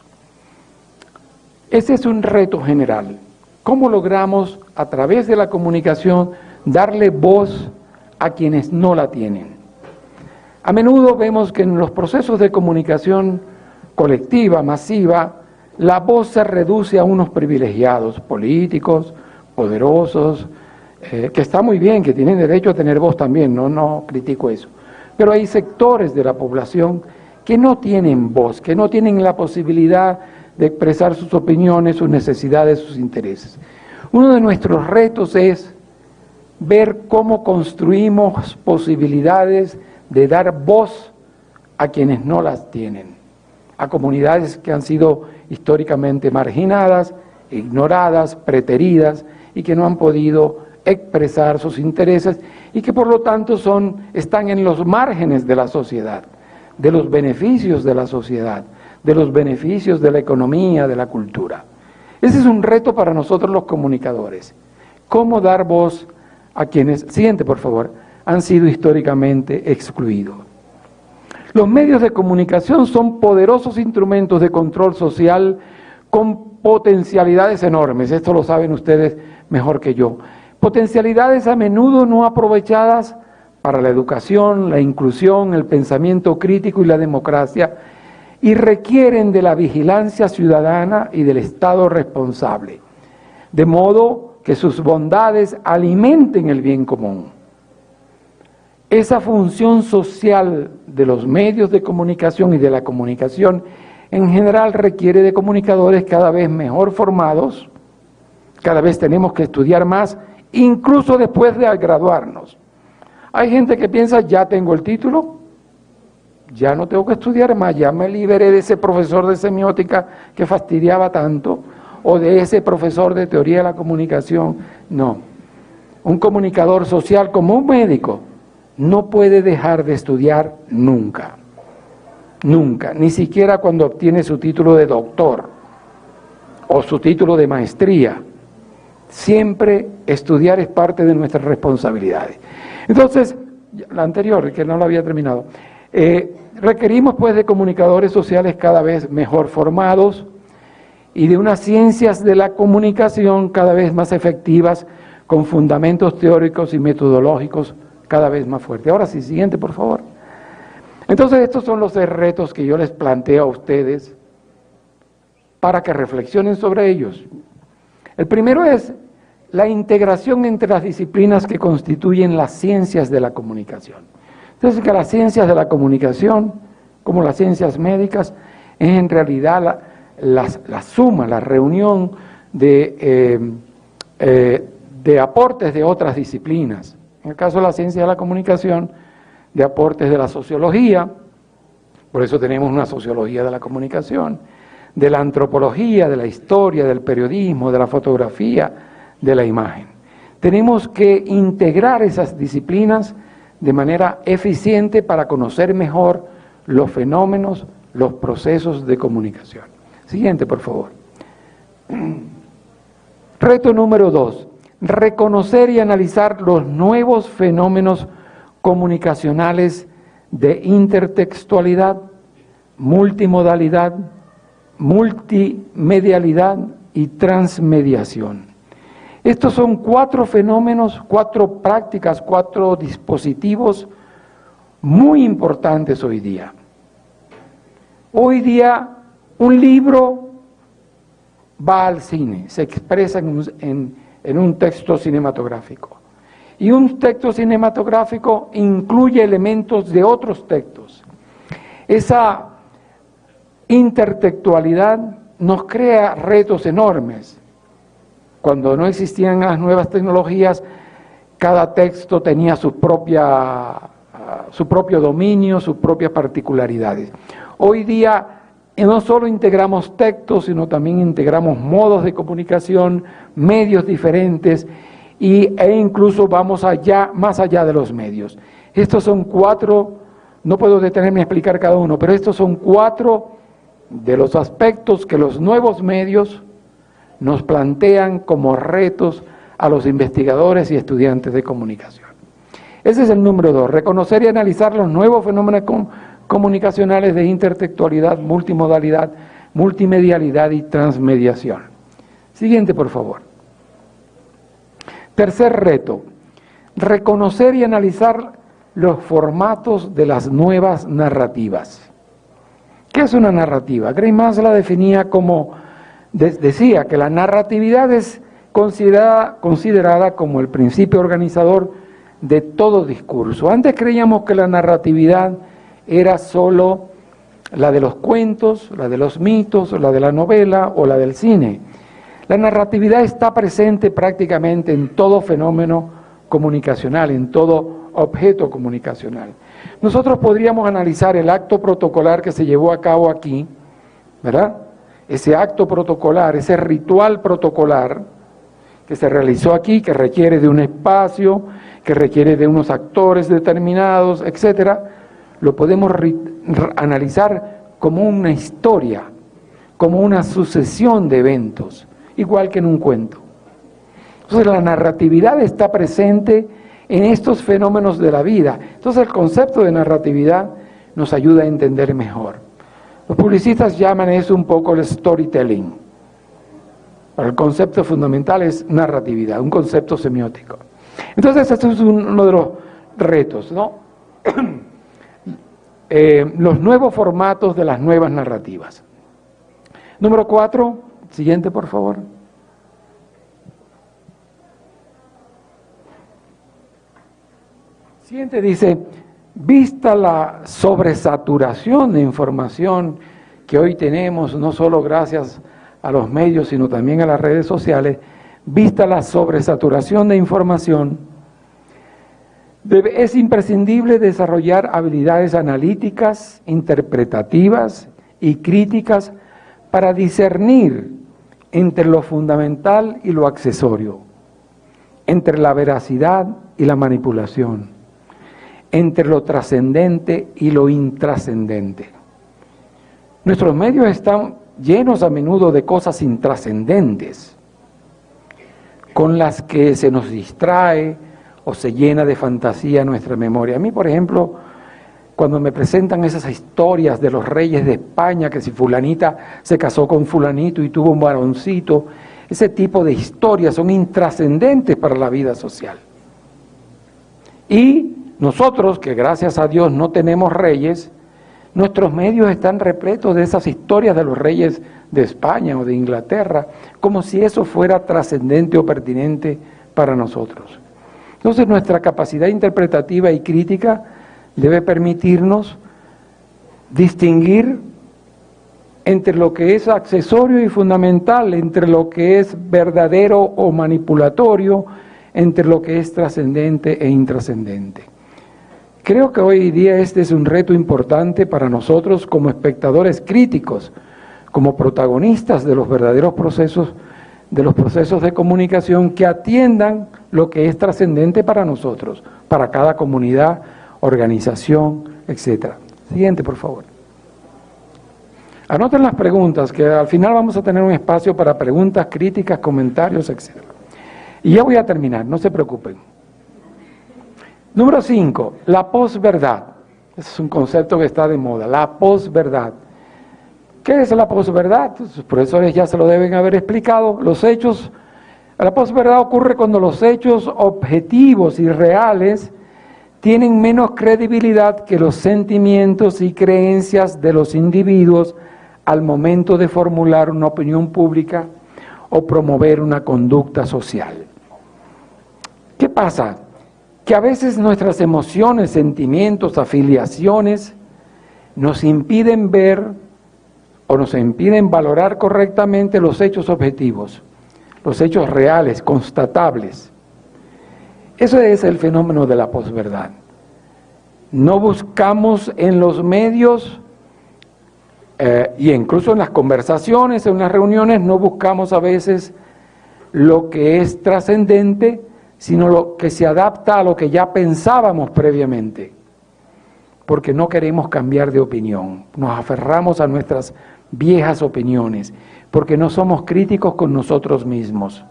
Ese es un reto general. ¿Cómo logramos, a través de la comunicación, darle voz a quienes no la tienen? A menudo vemos que en los procesos de comunicación colectiva, masiva, la voz se reduce a unos privilegiados, políticos, poderosos, que está muy bien, que tienen derecho a tener voz también, no critico eso. Pero hay sectores de la población que no tienen voz, que no tienen la posibilidad de expresar sus opiniones, sus necesidades, sus intereses. Uno de nuestros retos es ver cómo construimos posibilidades de dar voz a quienes no las tienen, a comunidades que han sido históricamente marginadas, ignoradas, preteridas y que no han podido expresar sus intereses y que por lo tanto están en los márgenes de la sociedad, de los beneficios de la sociedad, de los beneficios de la economía, de la cultura. Ese es un reto para nosotros los comunicadores. ¿Cómo dar voz a quienes, siguiente por favor, han sido históricamente excluidos? Los medios de comunicación son poderosos instrumentos de control social con potencialidades enormes, esto lo saben ustedes mejor que yo. Potencialidades a menudo no aprovechadas para la educación, la inclusión, el pensamiento crítico y la democracia, y requieren de la vigilancia ciudadana y del Estado responsable, de modo que sus bondades alimenten el bien común. Esa función social de los medios de comunicación y de la comunicación en general requiere de comunicadores cada vez mejor formados, cada vez tenemos que estudiar más, incluso después de graduarnos. Hay gente que piensa, ya tengo el título, ya no tengo que estudiar más, ya me liberé de ese profesor de semiótica que fastidiaba tanto, o de ese profesor de teoría de la comunicación. No, un comunicador social como un médico no puede dejar de estudiar nunca, nunca, ni siquiera cuando obtiene su título de doctor o su título de maestría. Siempre estudiar es parte de nuestras responsabilidades. Entonces, la anterior, que no lo había terminado, requerimos pues de comunicadores sociales cada vez mejor formados y de unas ciencias de la comunicación cada vez más efectivas, con fundamentos teóricos y metodológicos cada vez más fuertes. Ahora sí, siguiente, por favor. Entonces, estos son los retos que yo les planteo a ustedes para que reflexionen sobre ellos. El primero es la integración entre las disciplinas que constituyen las ciencias de la comunicación. Entonces, que las ciencias de la comunicación, como las ciencias médicas, es en realidad la suma, la reunión de aportes de otras disciplinas. En el caso de la ciencia de la comunicación, de aportes de la sociología, por eso tenemos una sociología de la comunicación, de la antropología, de la historia, del periodismo, de la fotografía, de la imagen. Tenemos que integrar esas disciplinas de manera eficiente para conocer mejor los fenómenos, los procesos de comunicación. Siguiente, por favor. Reto número 2. Reconocer y analizar los nuevos fenómenos comunicacionales de intertextualidad, multimodalidad, multimedialidad y transmediación. Estos son 4 fenómenos, 4 prácticas, 4 dispositivos muy importantes hoy día. Hoy día un libro va al cine, se expresa en un texto cinematográfico. Y un texto cinematográfico incluye elementos de otros textos. Esa intertextualidad nos crea retos enormes. Cuando no existían las nuevas tecnologías, cada texto tenía su propio dominio, sus propias particularidades. Hoy día no solo integramos textos, sino también integramos modos de comunicación, medios diferentes, e incluso vamos más allá de los medios. Estos son 4, no puedo detenerme a explicar cada uno, pero estos son 4 de los aspectos que los nuevos medios nos plantean como retos a los investigadores y estudiantes de comunicación. Ese es el número 2, reconocer y analizar los nuevos fenómenos comunicacionales de intertextualidad, multimodalidad, multimedialidad y transmediación. Siguiente, por favor. Tercer reto, reconocer y analizar los formatos de las nuevas narrativas. ¿Qué es una narrativa? Greimas la definía como, decía que la narratividad es considerada como el principio organizador de todo discurso. Antes creíamos que la narratividad era solo la de los cuentos, la de los mitos, la de la novela o la del cine. La narratividad está presente prácticamente en todo fenómeno comunicacional, en todo objeto comunicacional. Nosotros podríamos analizar el acto protocolar que se llevó a cabo aquí, ¿verdad? Ese acto protocolar, ese ritual protocolar que se realizó aquí, que requiere de un espacio, que requiere de unos actores determinados, etcétera, lo podemos analizar como una historia, como una sucesión de eventos, igual que en un cuento. Entonces la narratividad está presente en estos fenómenos de la vida. Entonces el concepto de narratividad nos ayuda a entender mejor. Los publicistas llaman eso un poco el storytelling. Pero el concepto fundamental es narratividad, un concepto semiótico. Entonces este es uno de los retos, ¿no? Los nuevos formatos de las nuevas narrativas. Número 4, siguiente por favor. Siguiente dice, vista la sobresaturación de información que hoy tenemos, no solo gracias a los medios, sino también a las redes sociales, vista la sobresaturación de información, es imprescindible desarrollar habilidades analíticas, interpretativas y críticas para discernir entre lo fundamental y lo accesorio, entre la veracidad y la manipulación, entre lo trascendente y lo intrascendente. Nuestros medios están llenos a menudo de cosas intrascendentes, con las que se nos distrae o se llena de fantasía nuestra memoria. A mí, por ejemplo, cuando me presentan esas historias de los reyes de España, que si fulanita se casó con fulanito y tuvo un varoncito, ese tipo de historias son intrascendentes para la vida social. Y nosotros, que gracias a Dios no tenemos reyes, nuestros medios están repletos de esas historias de los reyes de España o de Inglaterra, como si eso fuera trascendente o pertinente para nosotros. Entonces nuestra capacidad interpretativa y crítica debe permitirnos distinguir entre lo que es accesorio y fundamental, entre lo que es verdadero o manipulatorio, entre lo que es trascendente e intrascendente. Creo que hoy día este es un reto importante para nosotros como espectadores críticos, como protagonistas de los verdaderos procesos, de los procesos de comunicación que atiendan lo que es trascendente para nosotros, para cada comunidad, organización, etc. Siguiente, por favor. Anoten las preguntas, que al final vamos a tener un espacio para preguntas, críticas, comentarios, etc. Y ya voy a terminar, no se preocupen. Número 5, la posverdad. Ese es un concepto que está de moda, la posverdad. ¿Qué es la posverdad? Sus profesores ya se lo deben haber explicado. Los hechos, la posverdad ocurre cuando los hechos objetivos y reales tienen menos credibilidad que los sentimientos y creencias de los individuos al momento de formular una opinión pública o promover una conducta social. ¿Qué pasa? Que a veces nuestras emociones, sentimientos, afiliaciones nos impiden ver o nos impiden valorar correctamente los hechos objetivos, los hechos reales, constatables. Eso es el fenómeno de la posverdad. No buscamos en los medios y incluso en las conversaciones, en las reuniones, no buscamos a veces lo que es trascendente, sino lo que se adapta a lo que ya pensábamos previamente, porque no queremos cambiar de opinión, nos aferramos a nuestras viejas opiniones, porque no somos críticos con nosotros mismos.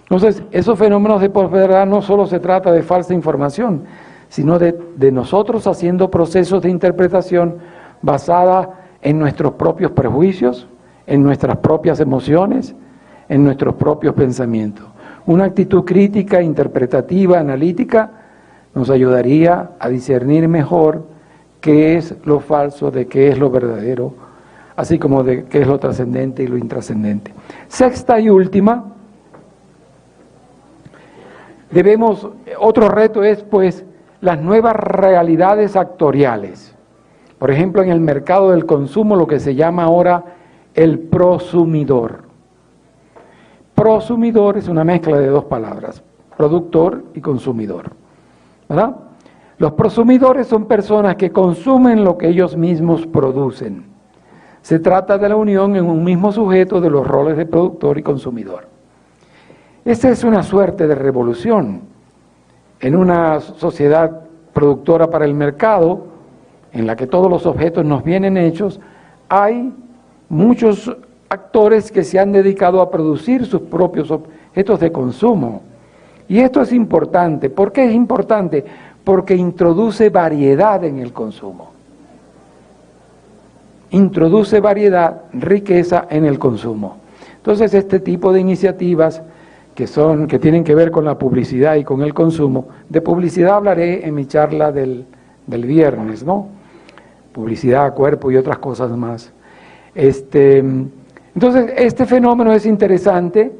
Entonces, esos fenómenos de posverdad no solo se trata de falsa información, sino de nosotros haciendo procesos de interpretación basada en nuestros propios prejuicios, en nuestras propias emociones, en nuestros propios pensamientos. Una actitud crítica, interpretativa, analítica, nos ayudaría a discernir mejor qué es lo falso de qué es lo verdadero, así como de qué es lo trascendente y lo intrascendente. Sexta y última, otro reto es pues las nuevas realidades actoriales. Por ejemplo, en el mercado del consumo, lo que se llama ahora el prosumidor. Prosumidor es una mezcla de dos palabras, productor y consumidor, ¿verdad? Los prosumidores son personas que consumen lo que ellos mismos producen. Se trata de la unión en un mismo sujeto de los roles de productor y consumidor. Esta es una suerte de revolución. En una sociedad productora para el mercado, en la que todos los objetos nos vienen hechos, hay muchos actores que se han dedicado a producir sus propios objetos de consumo. Y esto es importante. ¿Por qué es importante? Porque introduce variedad en el consumo. Introduce variedad, riqueza en el consumo. Entonces, este tipo de iniciativas que tienen que ver con la publicidad y con el consumo, de publicidad hablaré en mi charla del viernes, ¿no? Publicidad, cuerpo y otras cosas más. Entonces, este fenómeno es interesante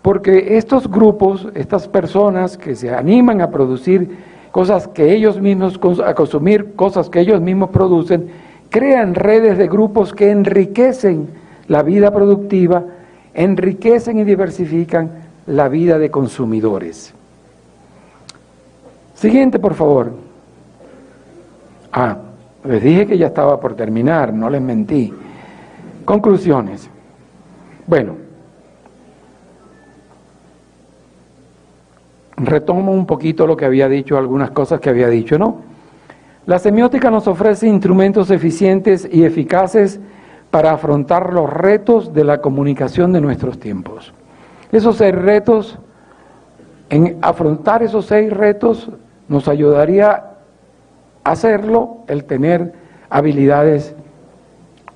porque estos grupos, estas personas que se animan a producir cosas que ellos mismos, a consumir cosas que ellos mismos producen, crean redes de grupos que enriquecen la vida productiva, enriquecen y diversifican la vida de consumidores. Siguiente, por favor. Les dije que ya estaba por terminar, no les mentí. Conclusiones. Bueno, retomo un poquito lo que había dicho, algunas cosas que había dicho, ¿no? La semiótica nos ofrece instrumentos eficientes y eficaces para afrontar los retos de la comunicación de nuestros tiempos. Esos 6 retos, en afrontar esos 6 retos, nos ayudaría a hacerlo el tener habilidades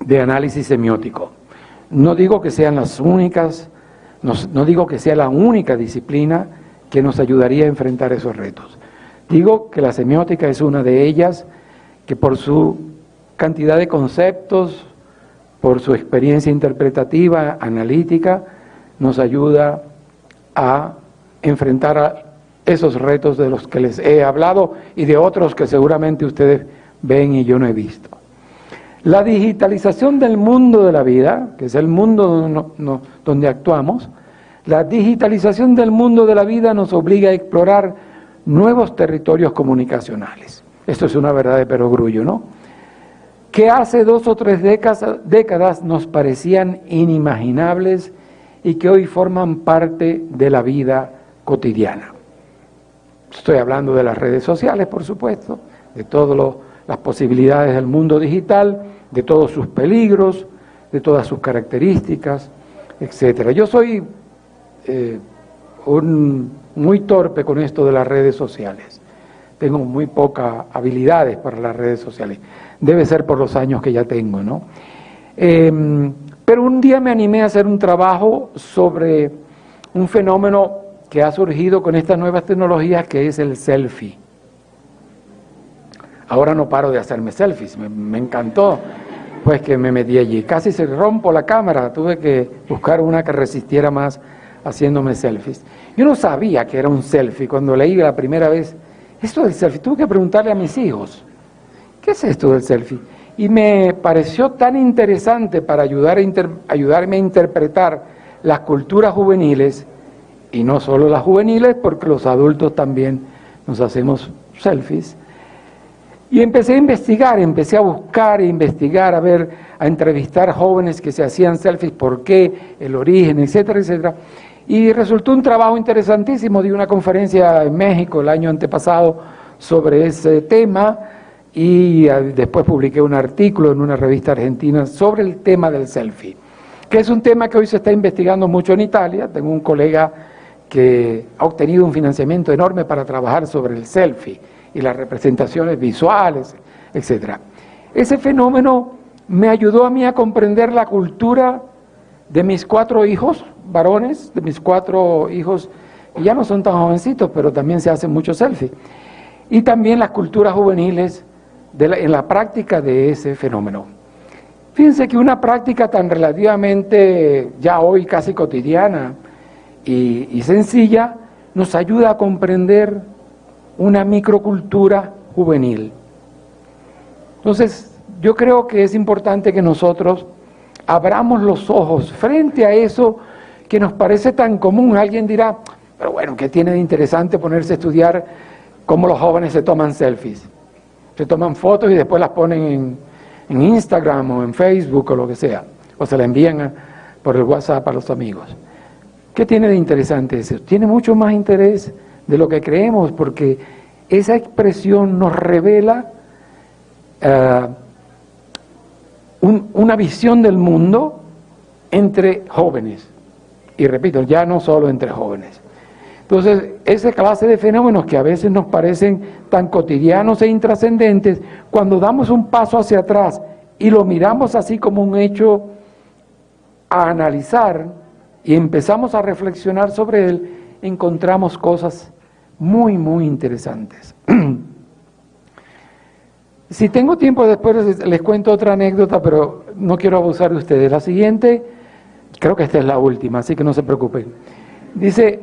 de análisis semiótico. No digo que sean las únicas, no digo que sea la única disciplina que nos ayudaría a enfrentar esos retos. Digo que la semiótica es una de ellas, que por su cantidad de conceptos, por su experiencia interpretativa, analítica, nos ayuda a enfrentar a esos retos de los que les he hablado y de otros que seguramente ustedes ven y yo no he visto. La digitalización del mundo de la vida, que es el mundo donde actuamos, la digitalización del mundo de la vida nos obliga a explorar nuevos territorios comunicacionales. Esto es una verdad de perogrullo, ¿no? Que hace 2 o 3 décadas nos parecían inimaginables y que hoy forman parte de la vida cotidiana. Estoy hablando de las redes sociales, por supuesto, de todas las posibilidades del mundo digital, de todos sus peligros, de todas sus características, etc. Yo soy muy torpe con esto de las redes sociales. Tengo muy pocas habilidades para las redes sociales. Debe ser por los años que ya tengo, ¿no? Pero un día me animé a hacer un trabajo sobre un fenómeno que ha surgido con estas nuevas tecnologías, que es el selfie. Ahora no paro de hacerme selfies, me encantó, pues que me metí allí. Casi se rompo la cámara, tuve que buscar una que resistiera más haciéndome selfies. Yo no sabía que era un selfie cuando leí la primera vez esto del selfie. Tuve que preguntarle a mis hijos, ¿qué es esto del selfie? Y me pareció tan interesante para ayudarme a interpretar las culturas juveniles, y no solo las juveniles, porque los adultos también nos hacemos selfies. Y empecé a investigar, empecé a buscar e investigar, a entrevistar jóvenes que se hacían selfies, por qué, el origen, etcétera, etcétera. Y resultó un trabajo interesantísimo. Di una conferencia en México el año antepasado sobre ese tema y después publiqué un artículo en una revista argentina sobre el tema del selfie, que es un tema que hoy se está investigando mucho en Italia. Tengo un colega que ha obtenido un financiamiento enorme para trabajar sobre el selfie y las representaciones visuales, etc. Ese fenómeno me ayudó a mí a comprender la cultura de mis 4 hijos varones, de mis 4 hijos, que ya no son tan jovencitos, pero también se hacen muchos selfies, y también las culturas juveniles en la práctica de ese fenómeno. Fíjense que una práctica tan relativamente ya hoy casi cotidiana y sencilla nos ayuda a comprender una microcultura juvenil. Entonces, yo creo que es importante que nosotros abramos los ojos frente a eso que nos parece tan común. Alguien dirá, pero bueno, ¿qué tiene de interesante ponerse a estudiar cómo los jóvenes se toman selfies? Se toman fotos y después las ponen en Instagram o en Facebook o lo que sea, o se la envían por el WhatsApp a los amigos. ¿Qué tiene de interesante eso? Tiene mucho más interés de lo que creemos, porque esa expresión nos revela una visión del mundo entre jóvenes. Y repito, ya no solo entre jóvenes. Entonces, esa clase de fenómenos que a veces nos parecen tan cotidianos e intrascendentes, cuando damos un paso hacia atrás y lo miramos así como un hecho a analizar y empezamos a reflexionar sobre él, encontramos cosas muy, muy interesantes. Si tengo tiempo después les cuento otra anécdota, pero no quiero abusar de ustedes. La siguiente, creo que esta es la última, así que no se preocupen. Dice,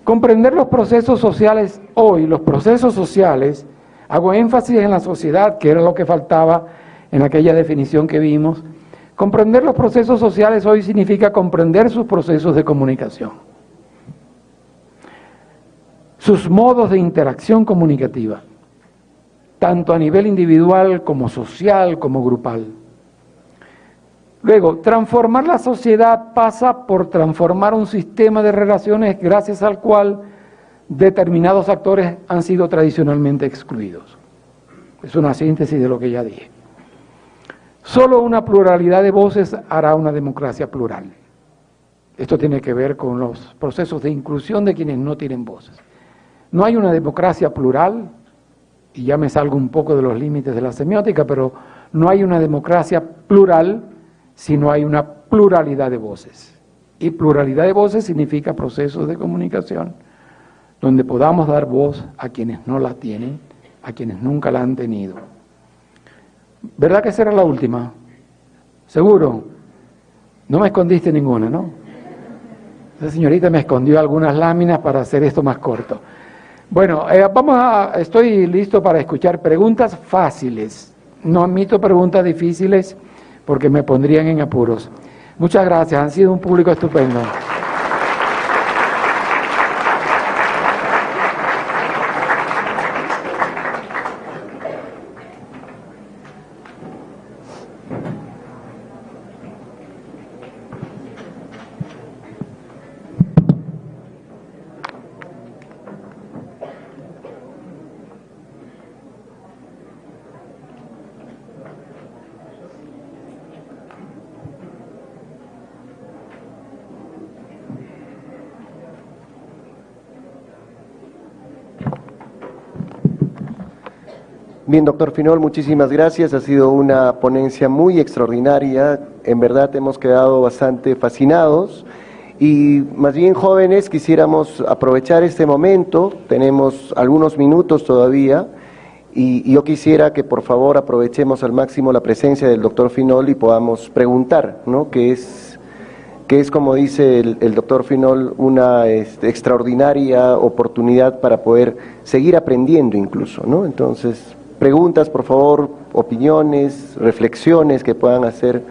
comprender los procesos sociales hoy, los procesos sociales, hago énfasis en la sociedad, que era lo que faltaba en aquella definición que vimos. Comprender los procesos sociales hoy significa comprender sus procesos de comunicación, sus modos de interacción comunicativa, tanto a nivel individual como social, como grupal. Luego, transformar la sociedad pasa por transformar un sistema de relaciones gracias al cual determinados actores han sido tradicionalmente excluidos. Es una síntesis de lo que ya dije. Solo una pluralidad de voces hará una democracia plural. Esto tiene que ver con los procesos de inclusión de quienes no tienen voces. No hay una democracia plural, y ya me salgo un poco de los límites de la semiótica, pero no hay una democracia plural si no hay una pluralidad de voces. Y pluralidad de voces significa procesos de comunicación donde podamos dar voz a quienes no la tienen, a quienes nunca la han tenido. ¿Verdad que esa era la última? ¿Seguro? No me escondiste ninguna, ¿no? Esa señorita me escondió algunas láminas para hacer esto más corto. Bueno, estoy listo para escuchar preguntas fáciles. No admito preguntas difíciles porque me pondrían en apuros. Muchas gracias, han sido un público estupendo. Bien, doctor Finol, muchísimas gracias. Ha sido una ponencia muy extraordinaria. En verdad hemos quedado bastante fascinados. Y más bien, jóvenes, quisiéramos aprovechar este momento. Tenemos algunos minutos todavía. Y yo quisiera que por favor aprovechemos al máximo la presencia del doctor Finol y podamos preguntar, ¿no? Que es como dice el doctor Finol, una extraordinaria oportunidad para poder seguir aprendiendo incluso, ¿no? Entonces, preguntas, por favor, opiniones, reflexiones que puedan hacer.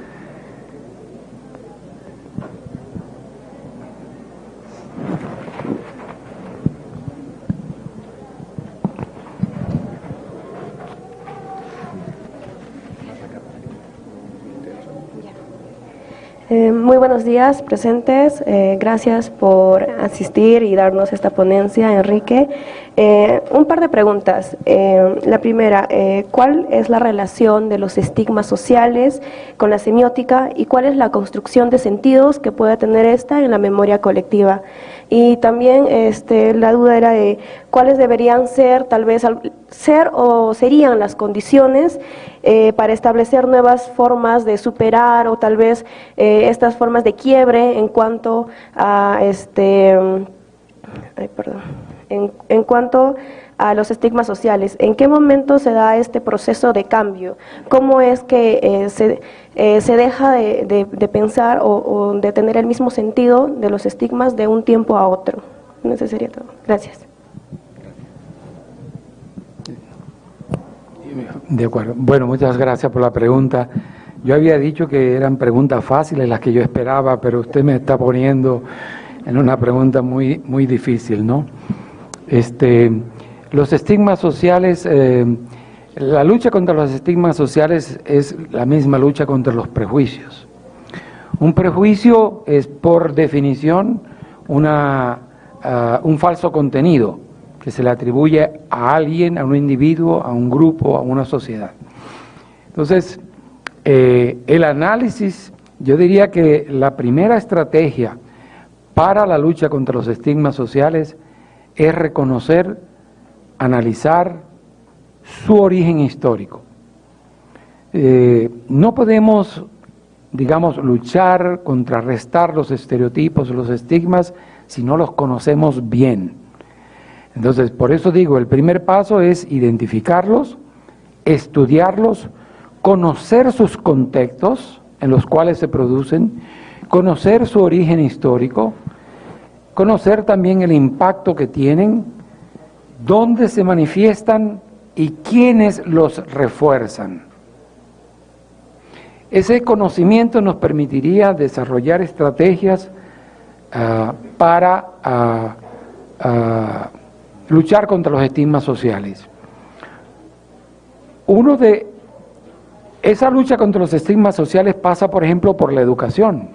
Muy buenos días, presentes. Gracias por asistir y darnos esta ponencia, Enrique. Un par de preguntas. La primera, ¿cuál es la relación de los estigmas sociales con la semiótica y cuál es la construcción de sentidos que puede tener esta en la memoria colectiva? Y también la duda era de cuáles deberían ser, tal vez, o serían las condiciones para establecer nuevas formas de superar o tal vez estas formas de quiebre en cuanto a en cuanto a los estigmas sociales. ¿En qué momento se da este proceso de cambio? ¿Cómo es que se deja de pensar o de tener el mismo sentido de los estigmas de un tiempo a otro? Eso sería todo. Gracias. De acuerdo. Bueno, muchas gracias por la pregunta. Yo había dicho que eran preguntas fáciles las que yo esperaba, pero usted me está poniendo en una pregunta muy, muy difícil, ¿no? Los estigmas sociales, la lucha contra los estigmas sociales es la misma lucha contra los prejuicios. Un prejuicio es, por definición, un falso contenido que se le atribuye a alguien, a un individuo, a un grupo, a una sociedad. Entonces, el análisis, yo diría que la primera estrategia para la lucha contra los estigmas sociales es reconocer, analizar su origen histórico. No podemos, digamos, luchar, contrarrestar los estereotipos, los estigmas, si no los conocemos bien. Entonces, por eso digo, el primer paso es identificarlos, estudiarlos, conocer sus contextos en los cuales se producen, conocer su origen histórico, conocer también el impacto que tienen, dónde se manifiestan y quiénes los refuerzan. Ese conocimiento nos permitiría desarrollar estrategias para luchar contra los estigmas sociales. Esa lucha contra los estigmas sociales pasa, por ejemplo, por la educación.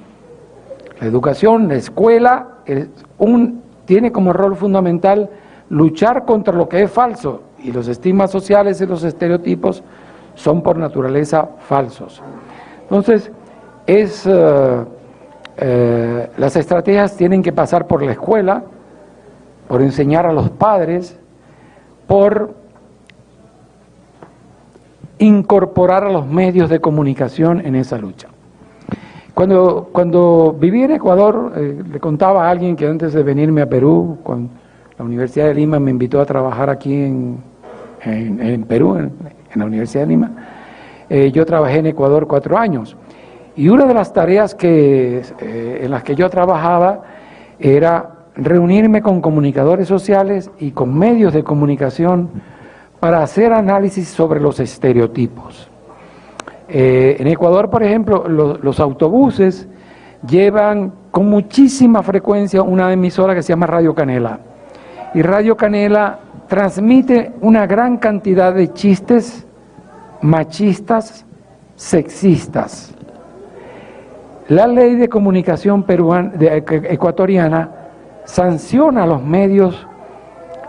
La educación, la escuela, tiene como rol fundamental luchar contra lo que es falso, y los estigmas sociales y los estereotipos son por naturaleza falsos. Entonces, es las estrategias tienen que pasar por la escuela, por enseñar a los padres, por incorporar a los medios de comunicación en esa lucha. Cuando viví en Ecuador, le contaba a alguien que antes de venirme a Perú, cuando la Universidad de Lima me invitó a trabajar aquí en Perú, en la Universidad de Lima, yo trabajé en Ecuador 4 años. Y una de las tareas en las que yo trabajaba era reunirme con comunicadores sociales y con medios de comunicación para hacer análisis sobre los estereotipos. En Ecuador, por ejemplo, los autobuses llevan con muchísima frecuencia una emisora que se llama Radio Canela. Y Radio Canela transmite una gran cantidad de chistes machistas, sexistas. La ley de comunicación ecuatoriana sanciona a los medios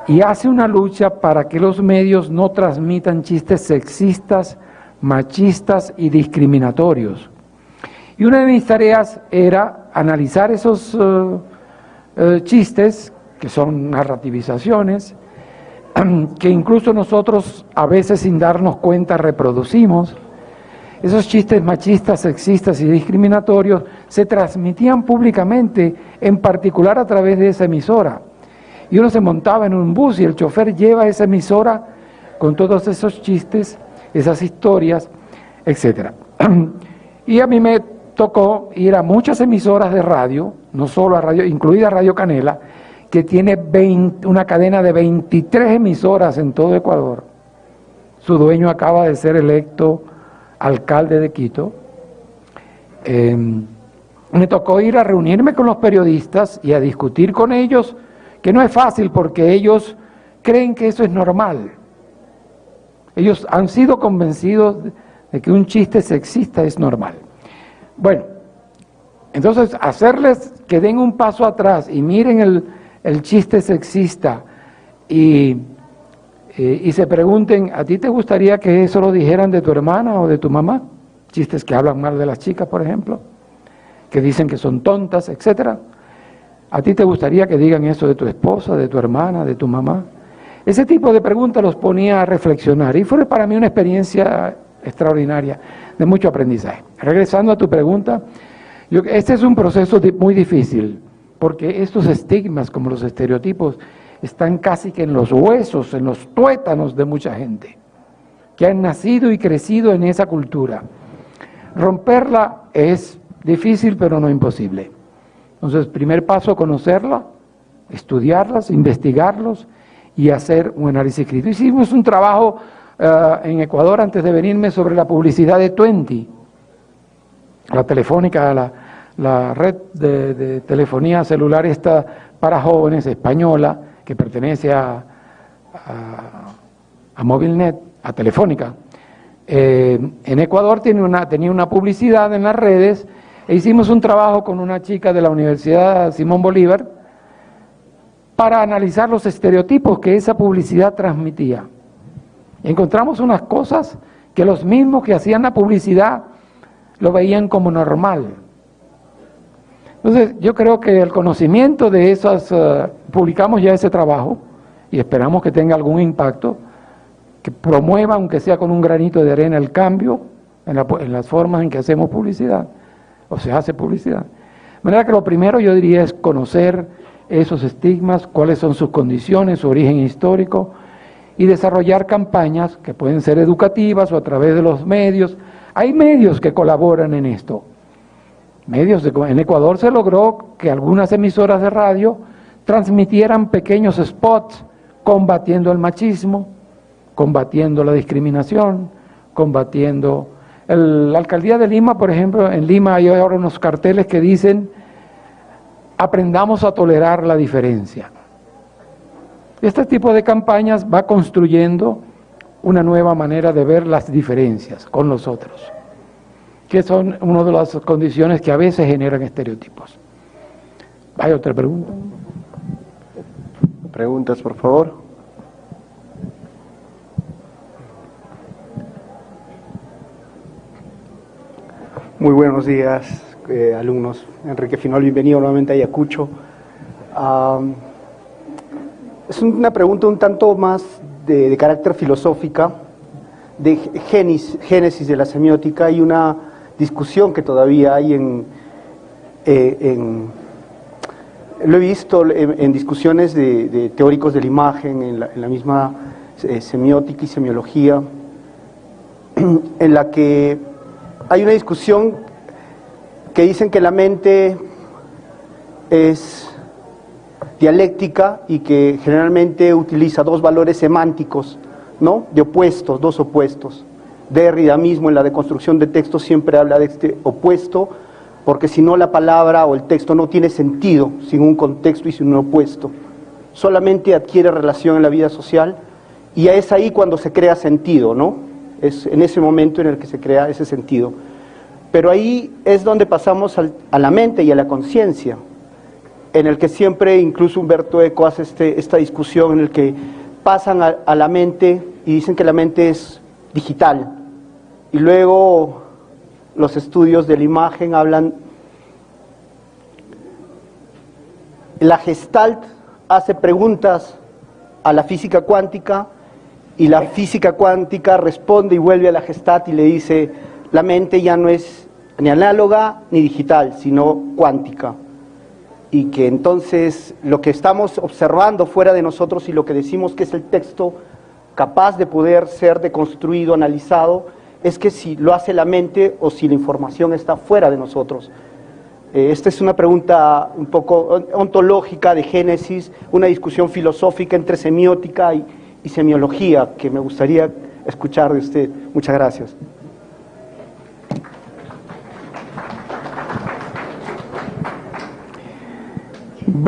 y hace una lucha para que los medios no transmitan chistes sexistas, machistas y discriminatorios. Y una de mis tareas era analizar esos chistes, que son narrativizaciones, que incluso nosotros a veces sin darnos cuenta reproducimos. Esos chistes machistas, sexistas y discriminatorios se transmitían públicamente, en particular a través de esa emisora. Y uno se montaba en un bus y el chofer lleva esa emisora con todos esos chistes, esas historias, etc. Y a mí me tocó ir a muchas emisoras de radio, no solo a radio, incluida Radio Canela, que tiene una cadena de 23 emisoras en todo Ecuador. Su dueño acaba de ser electo alcalde de Quito. Me tocó ir a reunirme con los periodistas y a discutir con ellos, que no es fácil porque ellos creen que eso es normal. Ellos han sido convencidos de que un chiste sexista es normal. Bueno, entonces hacerles que den un paso atrás y miren el chiste sexista y se pregunten, ¿a ti te gustaría que eso lo dijeran de tu hermana o de tu mamá? Chistes que hablan mal de las chicas, por ejemplo, que dicen que son tontas, etcétera. ¿A ti te gustaría que digan eso de tu esposa, de tu hermana, de tu mamá? Ese tipo de preguntas los ponía a reflexionar y fue para mí una experiencia extraordinaria, de mucho aprendizaje. Regresando a tu pregunta, este es un proceso muy difícil, porque estos estigmas, como los estereotipos, están casi que en los huesos, en los tuétanos de mucha gente, que han nacido y crecido en esa cultura. Romperla es difícil, pero no imposible. Entonces, primer paso, conocerla, estudiarlas, investigarlos y hacer un análisis crítico. Hicimos un trabajo en Ecuador antes de venirme sobre la publicidad de Tuenti, la telefónica, la red de telefonía celular esta para jóvenes española, que pertenece a Movilnet, a Telefónica. En Ecuador tenía una publicidad en las redes e hicimos un trabajo con una chica de la Universidad Simón Bolívar para analizar los estereotipos que esa publicidad transmitía. Encontramos unas cosas que los mismos que hacían la publicidad lo veían como normal. Entonces, yo creo que el conocimiento de esas, publicamos ya ese trabajo y esperamos que tenga algún impacto, que promueva, aunque sea con un granito de arena, el cambio en las formas en que hacemos publicidad, o se hace publicidad. De manera que lo primero yo diría es conocer esos estigmas, cuáles son sus condiciones, su origen histórico, y desarrollar campañas que pueden ser educativas o a través de los medios. Hay medios que colaboran en esto. En Ecuador se logró que algunas emisoras de radio transmitieran pequeños spots combatiendo el machismo, combatiendo la discriminación, combatiendo... La alcaldía de Lima, por ejemplo, en Lima hay ahora unos carteles que dicen: aprendamos a tolerar la diferencia. Este tipo de campañas va construyendo una nueva manera de ver las diferencias con los otros, que son una de las condiciones que a veces generan estereotipos. ¿Hay otra pregunta? Preguntas, por favor. Muy buenos días, alumnos. Enrique Finol, bienvenido nuevamente a Ayacucho. Es una pregunta un tanto más de carácter filosófica, de génesis de la semiótica, y una discusión que todavía hay lo he visto en discusiones de teóricos de la imagen, en la misma semiótica y semiología, en la que hay una discusión que dicen que la mente es dialéctica y que generalmente utiliza dos valores semánticos, ¿no?, de opuestos, dos opuestos. Derrida mismo en la deconstrucción de textos siempre habla de este opuesto, porque si no la palabra o el texto no tiene sentido sin un contexto y sin un opuesto. Solamente adquiere relación en la vida social y es ahí cuando se crea sentido, ¿no? Es en ese momento en el que se crea ese sentido. Pero ahí es donde pasamos a la mente y a la conciencia, en el que siempre, incluso Humberto Eco hace esta discusión en el que pasan a la mente y dicen que la mente es digital. Y luego los estudios de la imagen hablan, la Gestalt hace preguntas a la física cuántica y la física cuántica responde y vuelve a la Gestalt y le dice, la mente ya no es ni análoga ni digital, sino cuántica. Y que entonces lo que estamos observando fuera de nosotros y lo que decimos que es el texto capaz de poder ser deconstruido, analizado, es que si lo hace la mente o si la información está fuera de nosotros. Esta es una pregunta un poco ontológica de génesis, una discusión filosófica entre semiótica y semiología que me gustaría escuchar de usted. Muchas gracias.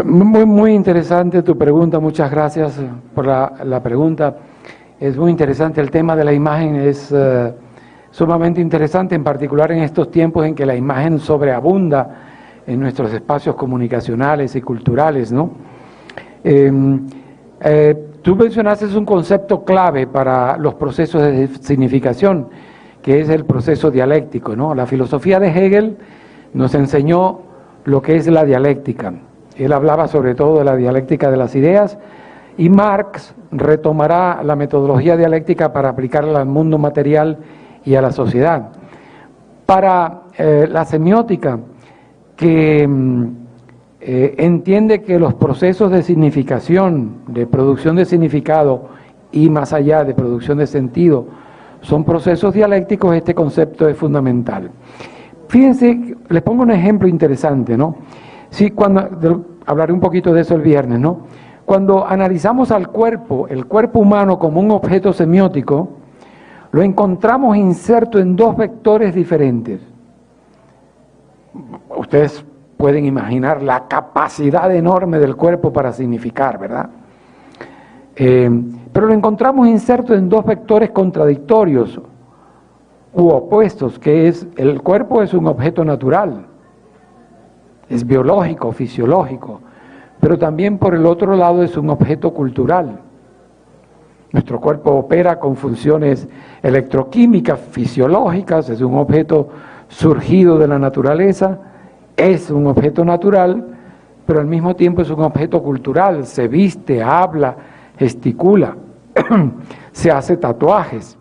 Muy interesante tu pregunta, muchas gracias por la pregunta. Es muy interesante, el tema de la imagen es sumamente interesante, en particular en estos tiempos en que la imagen sobreabunda en nuestros espacios comunicacionales y culturales, ¿no? Tú mencionaste un concepto clave para los procesos de significación, que es el proceso dialéctico, ¿no? La filosofía de Hegel nos enseñó lo que es la dialéctica. Él hablaba sobre todo de la dialéctica de las ideas, y Marx retomará la metodología dialéctica para aplicarla al mundo material y a la sociedad. Para la semiótica, que entiende que los procesos de significación, de producción de significado y más allá de producción de sentido, son procesos dialécticos, este concepto es fundamental. Fíjense, les pongo un ejemplo interesante, ¿no? Sí, hablaré un poquito de eso el viernes, ¿no? Cuando analizamos al cuerpo, el cuerpo humano como un objeto semiótico, lo encontramos inserto en dos vectores diferentes. Ustedes pueden imaginar la capacidad enorme del cuerpo para significar, ¿verdad? Pero lo encontramos inserto en dos vectores contradictorios u opuestos, que es, el cuerpo es un objeto natural, es biológico, fisiológico, pero también por el otro lado es un objeto cultural. Nuestro cuerpo opera con funciones electroquímicas, fisiológicas, es un objeto surgido de la naturaleza, es un objeto natural, pero al mismo tiempo es un objeto cultural, se viste, habla, gesticula, se hace tatuajes,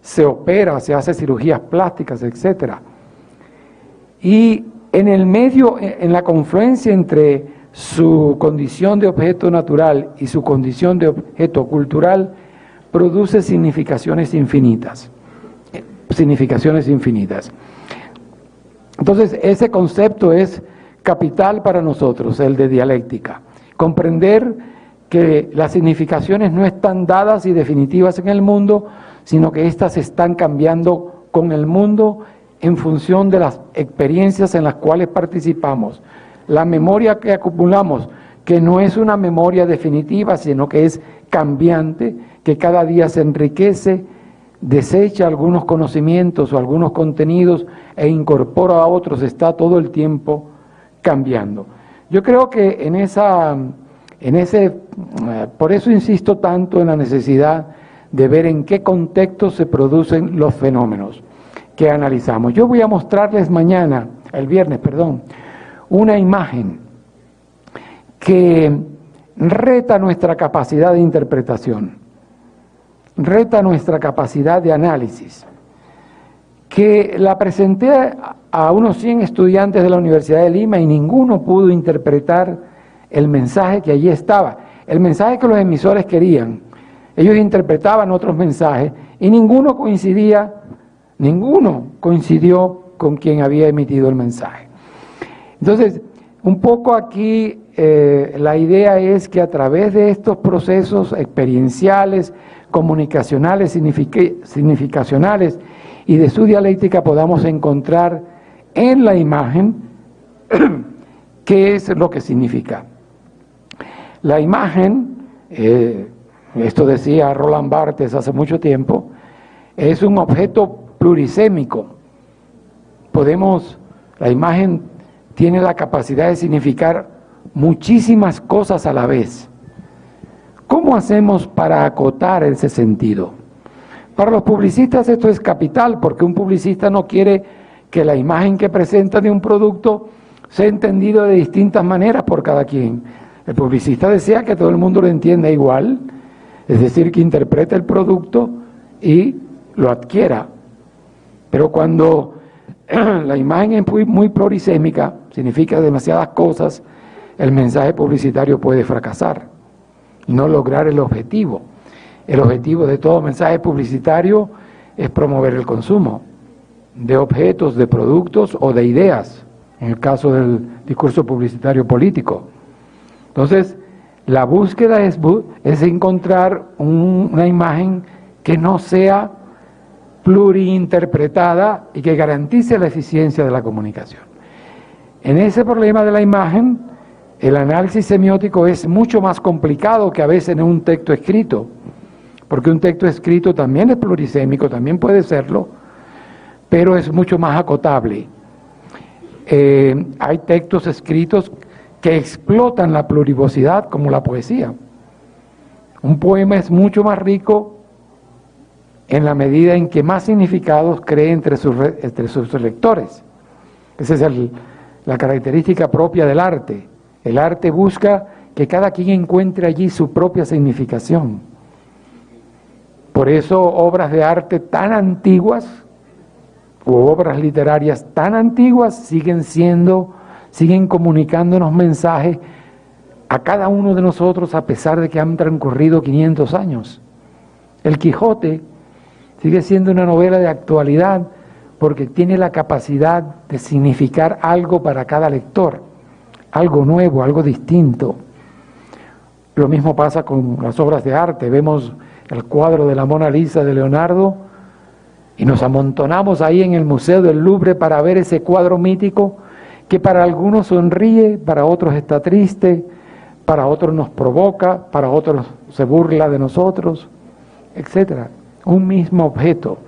se opera, se hace cirugías plásticas, etc. Y en el medio, en la confluencia entre su condición de objeto natural y su condición de objeto cultural, produce significaciones infinitas. Entonces, ese concepto es capital para nosotros, el de dialéctica. Comprender que las significaciones no están dadas y definitivas en el mundo, sino que éstas están cambiando con el mundo en función de las experiencias en las cuales participamos. La memoria que acumulamos, que no es una memoria definitiva, sino que es cambiante, que cada día se enriquece, desecha algunos conocimientos o algunos contenidos e incorpora a otros, está todo el tiempo cambiando. Yo creo que por eso insisto tanto en la necesidad de ver en qué contexto se producen los fenómenos que analizamos. Yo voy a mostrarles mañana el viernes, perdón, una imagen que reta nuestra capacidad de interpretación, reta nuestra capacidad de análisis, que la presenté a unos 100 estudiantes de la Universidad de Lima y ninguno pudo interpretar el mensaje que allí estaba, el mensaje que los emisores querían. Ellos interpretaban otros mensajes y ninguno coincidió con quien había emitido el mensaje. Entonces, un poco aquí la idea es que a través de estos procesos experienciales, comunicacionales, significacionales y de su dialéctica podamos encontrar en la imagen qué es lo que significa. La imagen, esto decía Roland Barthes hace mucho tiempo, es un objeto plurisémico. La imagen tiene la capacidad de significar muchísimas cosas a la vez. ¿Cómo hacemos para acotar ese sentido? Para los publicistas esto es capital, porque un publicista no quiere que la imagen que presenta de un producto sea entendido de distintas maneras por cada quien. El publicista desea que todo el mundo lo entienda igual, es decir, que interprete el producto y lo adquiera. Pero cuando la imagen es muy plurisémica, significa demasiadas cosas, el mensaje publicitario puede fracasar y no lograr el objetivo. El objetivo de todo mensaje publicitario es promover el consumo de objetos, de productos o de ideas, en el caso del discurso publicitario político. Entonces, la búsqueda es encontrar una imagen que no sea pluriinterpretada y que garantice la eficiencia de la comunicación. En ese problema de la imagen, el análisis semiótico es mucho más complicado que a veces en un texto escrito, porque un texto escrito también es plurisémico, también puede serlo, pero es mucho más acotable. Hay textos escritos que explotan la plurivocidad, como la poesía. Un poema es mucho más rico en la medida en que más significados cree entre sus lectores. Esa es la característica propia del arte. El arte busca que cada quien encuentre allí su propia significación. Por eso obras de arte tan antiguas u obras literarias tan antiguas siguen comunicándonos mensajes a cada uno de nosotros a pesar de que han transcurrido 500 años. El Quijote sigue siendo una novela de actualidad porque tiene la capacidad de significar algo para cada lector, algo nuevo, algo distinto. Lo mismo pasa con las obras de arte. Vemos el cuadro de la Mona Lisa de Leonardo y nos amontonamos ahí en el Museo del Louvre para ver ese cuadro mítico que para algunos sonríe, para otros está triste, para otros nos provoca, para otros se burla de nosotros, etcétera. Un mismo objeto,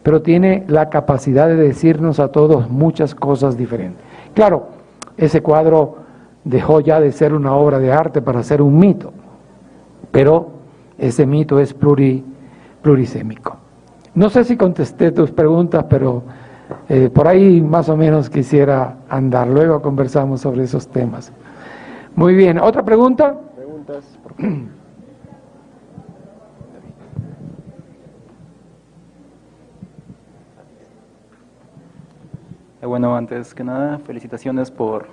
pero tiene la capacidad de decirnos a todos muchas cosas diferentes. Claro, ese cuadro dejó ya de ser una obra de arte para ser un mito, pero ese mito es plurisémico. No sé si contesté tus preguntas, pero por ahí más o menos quisiera andar. Luego conversamos sobre esos temas. Muy bien, ¿otra pregunta? Preguntas, por favor. Bueno, antes que nada, felicitaciones por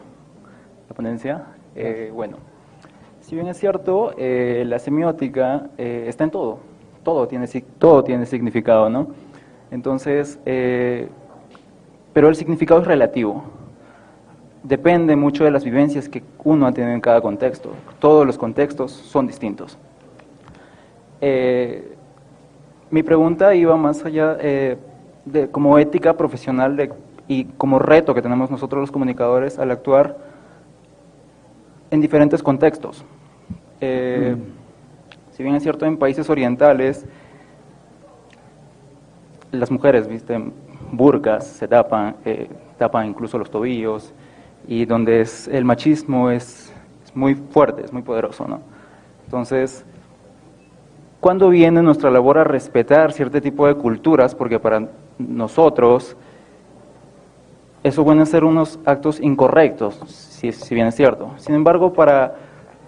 la ponencia. Bueno, si bien es cierto, la semiótica está en todo, todo tiene significado, ¿no? Entonces, pero el significado es relativo, depende mucho de las vivencias que uno ha tenido en cada contexto. Todos los contextos son distintos. Mi pregunta iba más allá de como ética profesional y como reto que tenemos nosotros los comunicadores al actuar en diferentes contextos. Si bien es cierto, en países orientales las mujeres visten burkas, se tapan incluso los tobillos, y donde el machismo es muy fuerte, es muy poderoso, ¿no? Entonces, ¿cuándo viene nuestra labor a respetar cierto tipo de culturas? Porque para nosotros eso pueden ser unos actos incorrectos, si bien es cierto. Sin embargo, para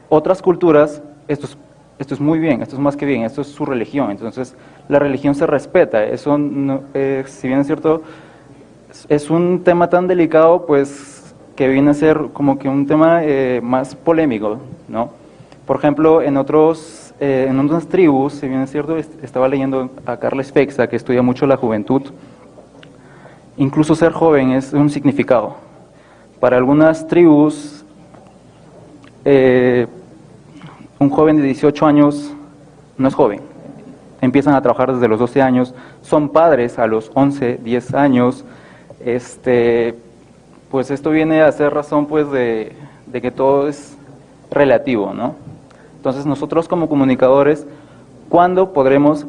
otras culturas, esto es muy bien, esto es más que bien, esto es su religión, entonces la religión se respeta. Eso, no, si bien es cierto, es un tema tan delicado, pues que viene a ser como que un tema más polémico, ¿no? Por ejemplo, en otras tribus, si bien es cierto, estaba leyendo a Carla Spexa, que estudia mucho la juventud, incluso ser joven es un significado. Para algunas tribus, un joven de 18 años no es joven. Empiezan a trabajar desde los 12 años, son padres a los 11, 10 años. Pues esto viene a ser razón pues de que todo es relativo, ¿no? Entonces nosotros como comunicadores, ¿cuándo podríamos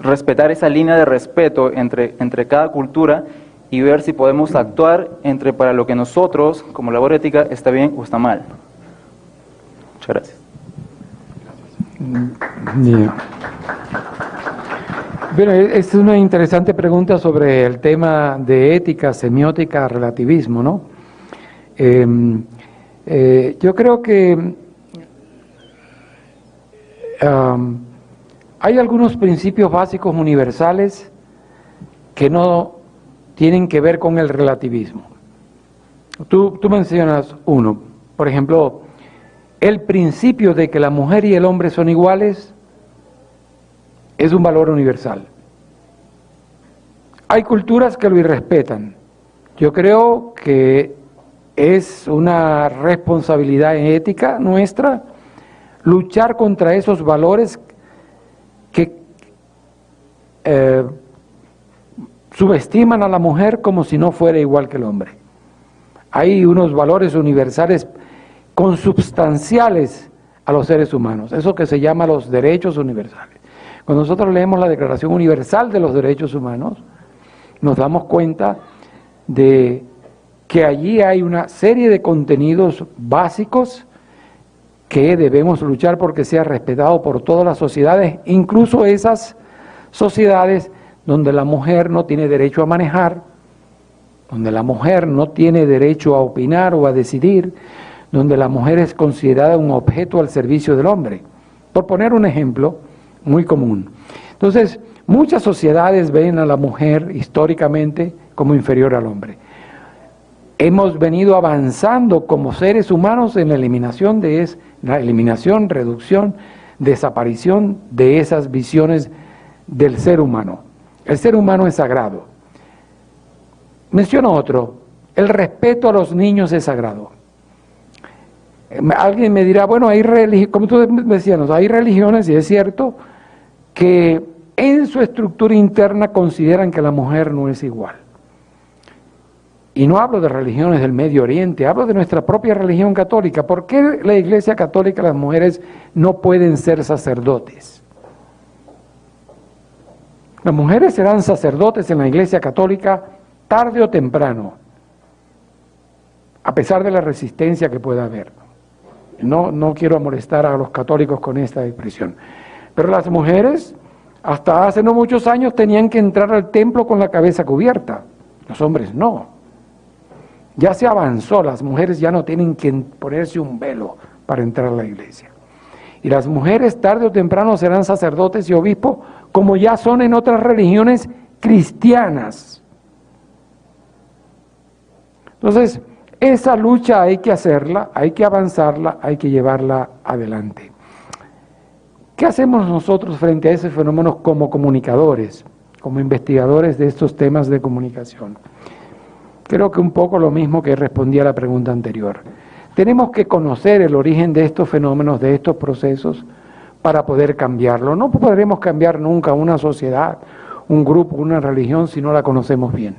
respetar esa línea de respeto entre cada cultura y ver si podemos actuar para lo que nosotros, como labor ética, está bien o está mal? Muchas gracias. Bien. Bueno, es una interesante pregunta sobre el tema de ética, semiótica, relativismo, ¿no? Yo creo que hay algunos principios básicos universales que no tienen que ver con el relativismo. Tú mencionas uno, por ejemplo, el principio de que la mujer y el hombre son iguales es un valor universal. Hay culturas que lo irrespetan. Yo creo que es una responsabilidad ética nuestra luchar contra esos valores que subestiman a la mujer como si no fuera igual que el hombre. Hay unos valores universales consubstanciales a los seres humanos, eso que se llama los derechos universales. Cuando nosotros leemos la Declaración Universal de los Derechos Humanos, nos damos cuenta de que allí hay una serie de contenidos básicos que debemos luchar porque sea respetado por todas las sociedades, incluso esas sociedades donde la mujer no tiene derecho a manejar, donde la mujer no tiene derecho a opinar o a decidir, donde la mujer es considerada un objeto al servicio del hombre. Por poner un ejemplo muy común. Entonces, muchas sociedades ven a la mujer históricamente como inferior al hombre. Hemos venido avanzando como seres humanos en la eliminación, reducción, desaparición de esas visiones del ser humano. El ser humano es sagrado. Menciono otro, el respeto a los niños es sagrado. Alguien me dirá, bueno, como tú decías, hay religiones, y es cierto, que en su estructura interna consideran que la mujer no es igual. Y no hablo de religiones del Medio Oriente, hablo de nuestra propia religión católica. ¿Por qué la Iglesia Católica, las mujeres no pueden ser sacerdotes? Las mujeres serán sacerdotes en la Iglesia Católica tarde o temprano, a pesar de la resistencia que pueda haber. No quiero molestar a los católicos con esta expresión. Pero las mujeres, hasta hace no muchos años, tenían que entrar al templo con la cabeza cubierta. Los hombres no. Ya se avanzó, las mujeres ya no tienen que ponerse un velo para entrar a la iglesia. Y las mujeres tarde o temprano serán sacerdotes y obispos, como ya son en otras religiones cristianas. Entonces, esa lucha hay que hacerla, hay que avanzarla, hay que llevarla adelante. ¿Qué hacemos nosotros frente a ese fenómeno como comunicadores, como investigadores de estos temas de comunicación? Creo que un poco lo mismo que respondí a la pregunta anterior. Tenemos que conocer el origen de estos fenómenos, de estos procesos, para poder cambiarlo. No podremos cambiar nunca una sociedad, un grupo, una religión, si no la conocemos bien.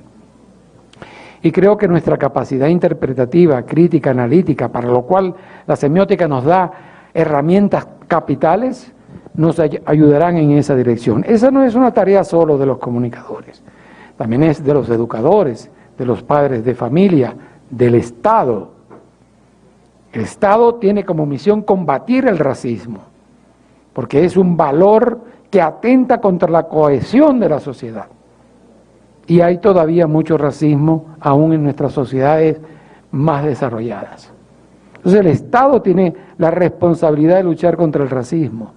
Y creo que nuestra capacidad interpretativa, crítica, analítica, para lo cual la semiótica nos da herramientas capitales, nos ayudarán en esa dirección. Esa no es una tarea solo de los comunicadores, también es de los educadores, de los padres de familia, del Estado. El Estado tiene como misión combatir el racismo, porque es un valor que atenta contra la cohesión de la sociedad. y hay todavía mucho racismo aún en nuestras sociedades más desarrolladas. Entonces el Estado tiene la responsabilidad de luchar contra el racismo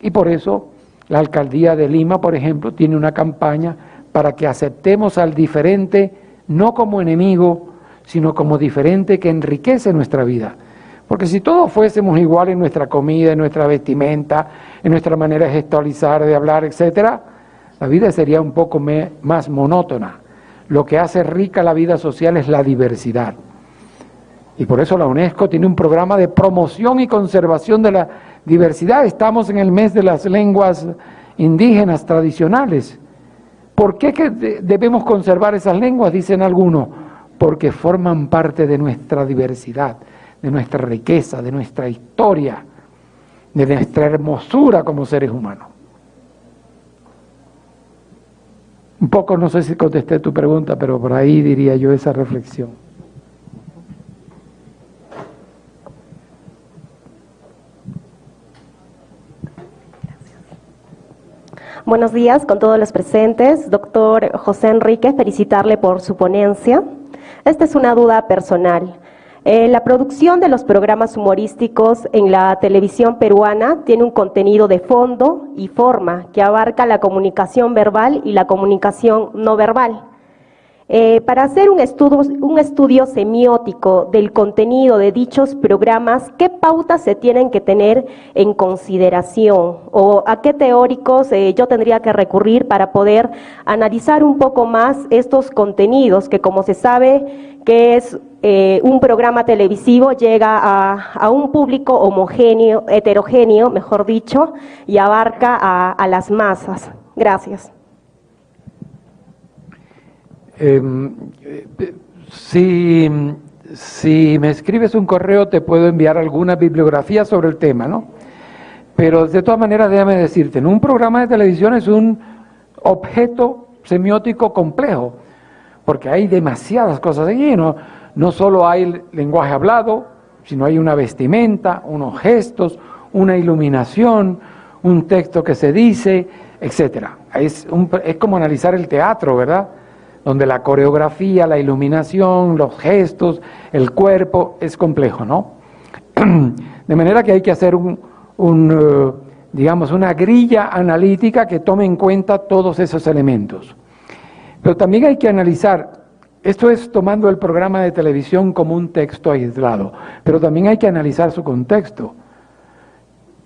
y por eso la Alcaldía de Lima, por ejemplo, tiene una campaña para que aceptemos al diferente no como enemigo, sino como diferente que enriquece nuestra vida. Porque si todos fuésemos iguales en nuestra comida, en nuestra vestimenta, en nuestra manera de gestualizar, de hablar, etcétera, la vida sería un poco más monótona. Lo que hace rica la vida social es la diversidad. Y por eso la UNESCO tiene un programa de promoción y conservación de la diversidad. Estamos en el mes de las lenguas indígenas tradicionales. ¿Por qué que debemos conservar esas lenguas? Dicen algunos. Porque forman parte de nuestra diversidad, de nuestra riqueza, de nuestra historia, de nuestra hermosura como seres humanos. Un poco, no sé si contesté tu pregunta, pero por ahí diría yo esa reflexión. Buenos días con todos los presentes. Doctor José Enrique, felicitarle por su ponencia. Esta es una duda personal. La producción de los programas humorísticos en la televisión peruana tiene un contenido de fondo y forma que abarca la comunicación verbal y la comunicación no verbal. Para hacer un estudio semiótico del contenido de dichos programas, ¿qué pautas se tienen que tener en consideración? ¿O a qué teóricos yo tendría que recurrir para poder analizar un poco más estos contenidos que, como se sabe, que es un programa televisivo, llega a un público homogéneo, heterogéneo, mejor dicho, y abarca a las masas? Gracias. Si me escribes un correo te puedo enviar alguna bibliografía sobre el tema, ¿no? Pero de todas maneras déjame decirte, en un programa de televisión es un objeto semiótico complejo, porque hay demasiadas cosas allí, no solo hay el lenguaje hablado, sino hay una vestimenta, unos gestos, una iluminación, un texto que se dice, etcétera. Es como analizar el teatro, ¿verdad? Donde la coreografía, la iluminación, los gestos, el cuerpo, es complejo, ¿no? De manera que hay que hacer digamos, una grilla analítica que tome en cuenta todos esos elementos. Pero también hay que analizar, esto es tomando el programa de televisión como un texto aislado, pero también hay que analizar su contexto.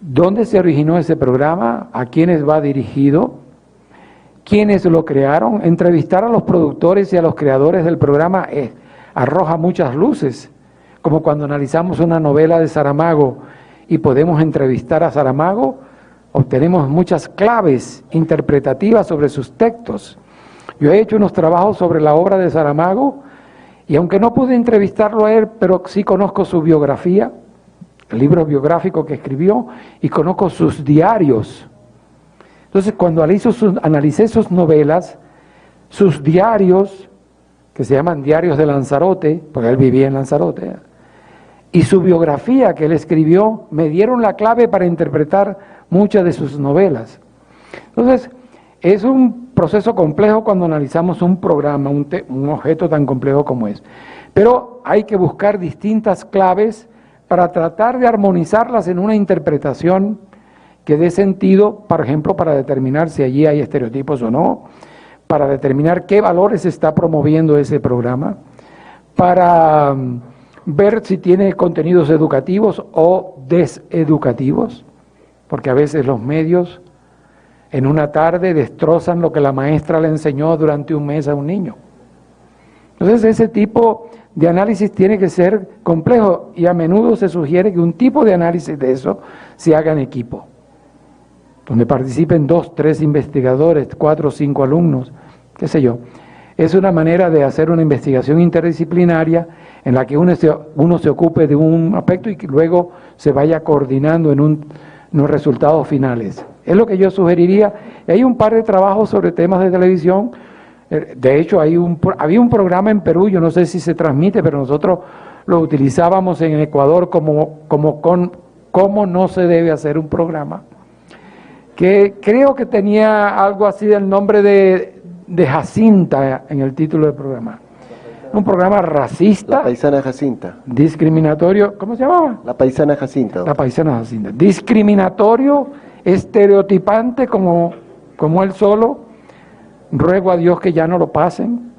¿Dónde se originó ese programa? ¿A quiénes va dirigido? ¿Quiénes lo crearon? Entrevistar a los productores y a los creadores del programa arroja muchas luces, como cuando analizamos una novela de Saramago y podemos entrevistar a Saramago, obtenemos muchas claves interpretativas sobre sus textos. Yo he hecho unos trabajos sobre la obra de Saramago y aunque no pude entrevistarlo a él, pero sí conozco su biografía, el libro biográfico que escribió, y conozco sus diarios. Entonces, cuando analicé sus novelas, sus diarios, que se llaman Diarios de Lanzarote, porque él vivía en Lanzarote, y su biografía que él escribió, me dieron la clave para interpretar muchas de sus novelas. Entonces, es un proceso complejo cuando analizamos un programa, un objeto tan complejo como es. Pero hay que buscar distintas claves para tratar de armonizarlas en una interpretación que dé sentido, por ejemplo, para determinar si allí hay estereotipos o no, para determinar qué valores está promoviendo ese programa, para ver si tiene contenidos educativos o deseducativos, porque a veces los medios en una tarde destrozan lo que la maestra le enseñó durante un mes a un niño. Entonces ese tipo de análisis tiene que ser complejo y a menudo se sugiere que un tipo de análisis de eso se haga en equipo, donde participen 2, 3 investigadores, 4 o 5 alumnos, qué sé yo. Es una manera de hacer una investigación interdisciplinaria en la que uno se ocupe de un aspecto y que luego se vaya coordinando en unos resultados finales. Es lo que yo sugeriría. Hay un par de trabajos sobre temas de televisión. De hecho, había un programa en Perú, yo no sé si se transmite, pero nosotros lo utilizábamos en Ecuador como cómo no se debe hacer un programa, que creo que tenía algo así del nombre de de Jacinta en el título del programa. Un programa racista, La paisana Jacinta. discriminatorio, ¿cómo se llamaba? La paisana Jacinta. La paisana Jacinta. Discriminatorio, estereotipante como él solo. Ruego a Dios que ya no lo pasen,